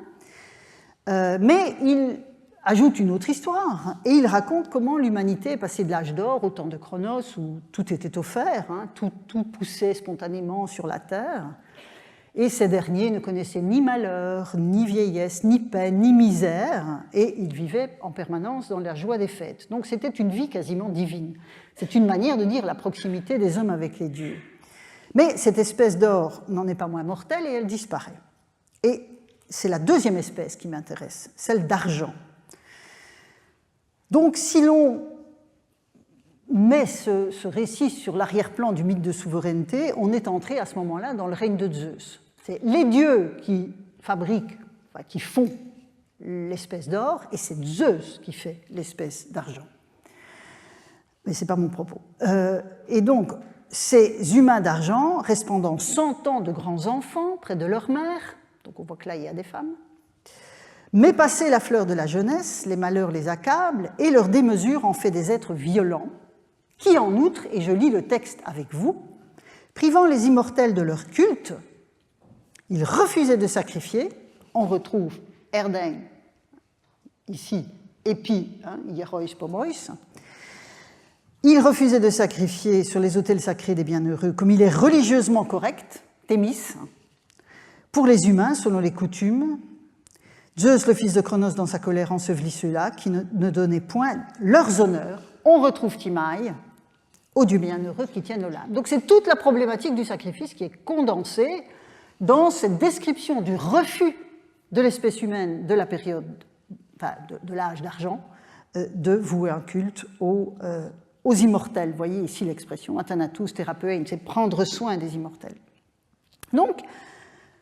mais il ajoute une autre histoire et il raconte comment l'humanité est passée de l'âge d'or au temps de Chronos où tout était offert, tout poussait spontanément sur la terre, et ces derniers ne connaissaient ni malheur, ni vieillesse, ni peine, ni misère, et ils vivaient en permanence dans la joie des fêtes. Donc c'était une vie quasiment divine. C'est une manière de dire la proximité des hommes avec les dieux. Mais cette espèce d'or n'en est pas moins mortelle et elle disparaît. Et c'est la deuxième espèce qui m'intéresse, celle d'argent. Donc si l'on met ce récit sur l'arrière-plan du mythe de souveraineté, on est entré à ce moment-là dans le règne de Zeus. C'est les dieux qui fabriquent, enfin, qui font l'espèce d'or, et c'est Zeus qui fait l'espèce d'argent. Mais ce n'est pas mon propos. Et donc, ces humains d'argent restent pendant 100 ans de grands enfants près de leur mère, donc on voit que là il y a des femmes, mais passé la fleur de la jeunesse, les malheurs les accablent et leur démesure en fait des êtres violents, qui en outre, et je lis le texte avec vous, privant les immortels de leur culte, ils refusaient de sacrifier, on retrouve Erden, ici, Épi, Hierois Pomois, ils refusaient de sacrifier sur les autels sacrés des bienheureux, comme il est religieusement correct, Thémis, pour les humains, selon les coutumes. Zeus, le fils de Cronos, dans sa colère, ensevelit ceux-là qui ne donnaient point leurs honneurs. On retrouve Timaï, aux dieux bienheureux qui tiennent l'Olympe. Donc c'est toute la problématique du sacrifice qui est condensée dans cette description du refus de l'espèce humaine de la période, enfin de l'âge d'argent, de vouer un culte aux immortels. Vous voyez ici l'expression Athanatos Thérapein, c'est prendre soin des immortels. Donc,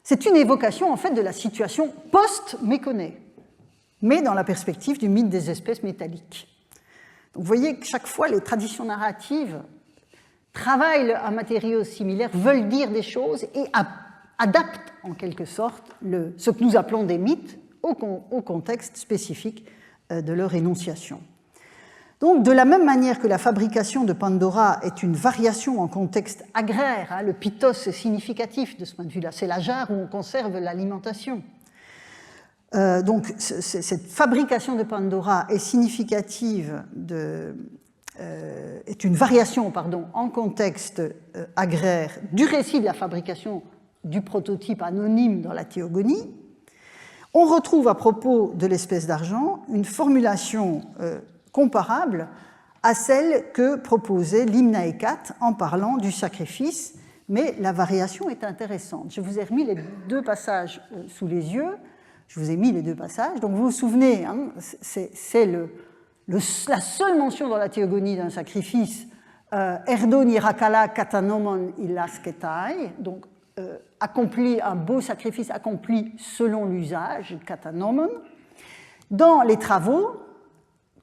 c'est une évocation en fait de la situation post-Méconée, mais dans la perspective du mythe des espèces métalliques. Donc, vous voyez que chaque fois, les traditions narratives travaillent un matériau similaire, veulent dire des choses et adaptent en quelque sorte ce que nous appelons des mythes au contexte spécifique de leur énonciation. Donc, de la même manière que la fabrication de Pandora est une variation en contexte agraire, le pythos est significatif de ce point de vue-là, c'est la jarre où on conserve l'alimentation. Donc, cette fabrication de Pandora est significative est une variation, en contexte agraire du récit de la fabrication du prototype anonyme dans la théogonie. On retrouve à propos de l'espèce d'argent une formulation comparable à celle que proposait l'hymne à Hécate en parlant du sacrifice, mais la variation est intéressante. Je vous ai remis les deux passages sous les yeux, je vous ai mis les deux passages, donc vous vous souvenez, c'est la seule mention dans la théogonie d'un sacrifice, Erdon irakala katanomon ilasketai, donc accompli, un beau sacrifice accompli selon l'usage, katanomon. Dans les travaux,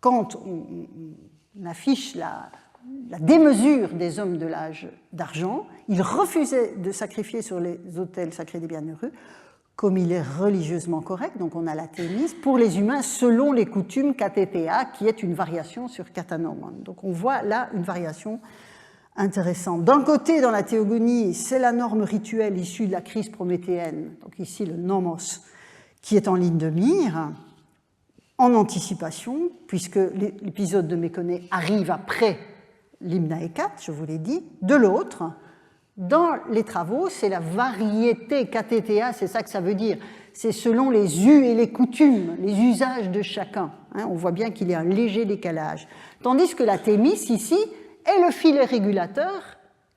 quand on affiche la démesure des hommes de l'âge d'argent, ils refusaient de sacrifier sur les autels sacrés des bienheureux, comme il est religieusement correct, donc on a la Thémis, pour les humains selon les coutumes katétéa, qui est une variation sur katanomon. Donc on voit là une variation intéressante. D'un côté, dans la théogonie, c'est la norme rituelle issue de la crise prométhéenne, donc ici le nomos, qui est en ligne de mire, en anticipation, puisque l'épisode de Méconée arrive après l'hymne à Hécate, je vous l'ai dit. De l'autre, dans les travaux, c'est la variété katétéa, c'est ça que ça veut dire. C'est selon les us et les coutumes, les usages de chacun. On voit bien qu'il y a un léger décalage. Tandis que la Thémis, ici, est le filet régulateur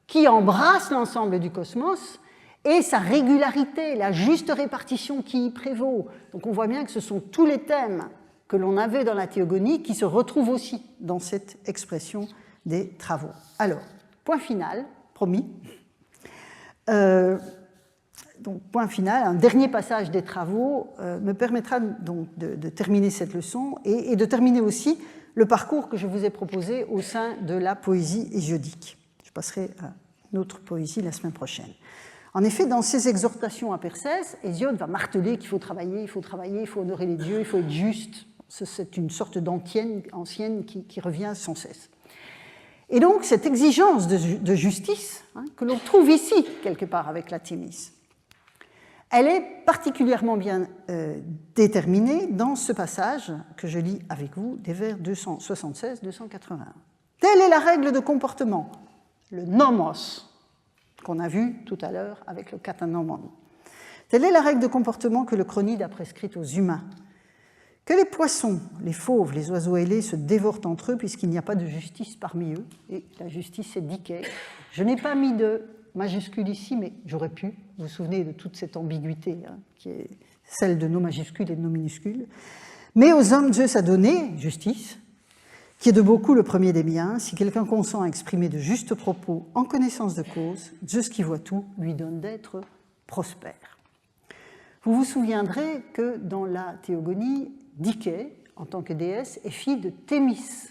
qui embrasse l'ensemble du cosmos et sa régularité, la juste répartition qui y prévaut. Donc on voit bien que ce sont tous les thèmes que l'on avait dans la théogonie qui se retrouvent aussi dans cette expression des travaux. Alors, point final, promis. Donc, point final, un dernier passage des travaux me permettra donc de terminer cette leçon et de terminer aussi le parcours que je vous ai proposé au sein de la poésie hésiodique. Je passerai à une autre poésie la semaine prochaine. En effet, dans ses exhortations à Persès, Hésiode va marteler qu'il faut travailler, il faut travailler, il faut honorer les dieux, il faut être juste. C'est une sorte d'antienne ancienne qui revient sans cesse. Et donc, cette exigence de justice, que l'on trouve ici, quelque part, avec la Thémis, elle est particulièrement bien déterminée dans ce passage que je lis avec vous, des vers 276-281. Telle est la règle de comportement, le nomos, qu'on a vu tout à l'heure avec le katanomon. Telle est la règle de comportement que le Chronide a prescrite aux humains. Que les poissons, les fauves, les oiseaux ailés se dévorent entre eux puisqu'il n'y a pas de justice parmi eux. Et la justice, c'est Dike. Je n'ai pas mis de majuscule ici, mais j'aurais pu. Vous vous souvenez de toute cette ambiguïté qui est celle de nos majuscules et de nos minuscules. Mais aux hommes, Zeus a donné justice, qui est de beaucoup le premier des biens. Si quelqu'un consent à exprimer de justes propos en connaissance de cause, Zeus qui voit tout lui donne d'être prospère. Vous vous souviendrez que dans la théogonie, Dike, en tant que déesse, est fille de Thémis.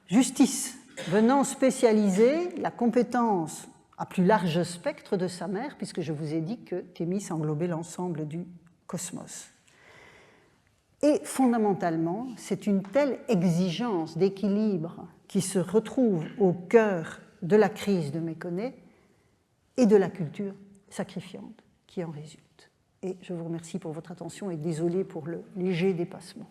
Justice, venant spécialiser la compétence à plus large spectre de sa mère, puisque je vous ai dit que Thémis englobait l'ensemble du cosmos. Et fondamentalement, c'est une telle exigence d'équilibre qui se retrouve au cœur de la crise de Méconée et de la culture sacrifiante qui en résulte. Et je vous remercie pour votre attention et désolé pour le léger dépassement.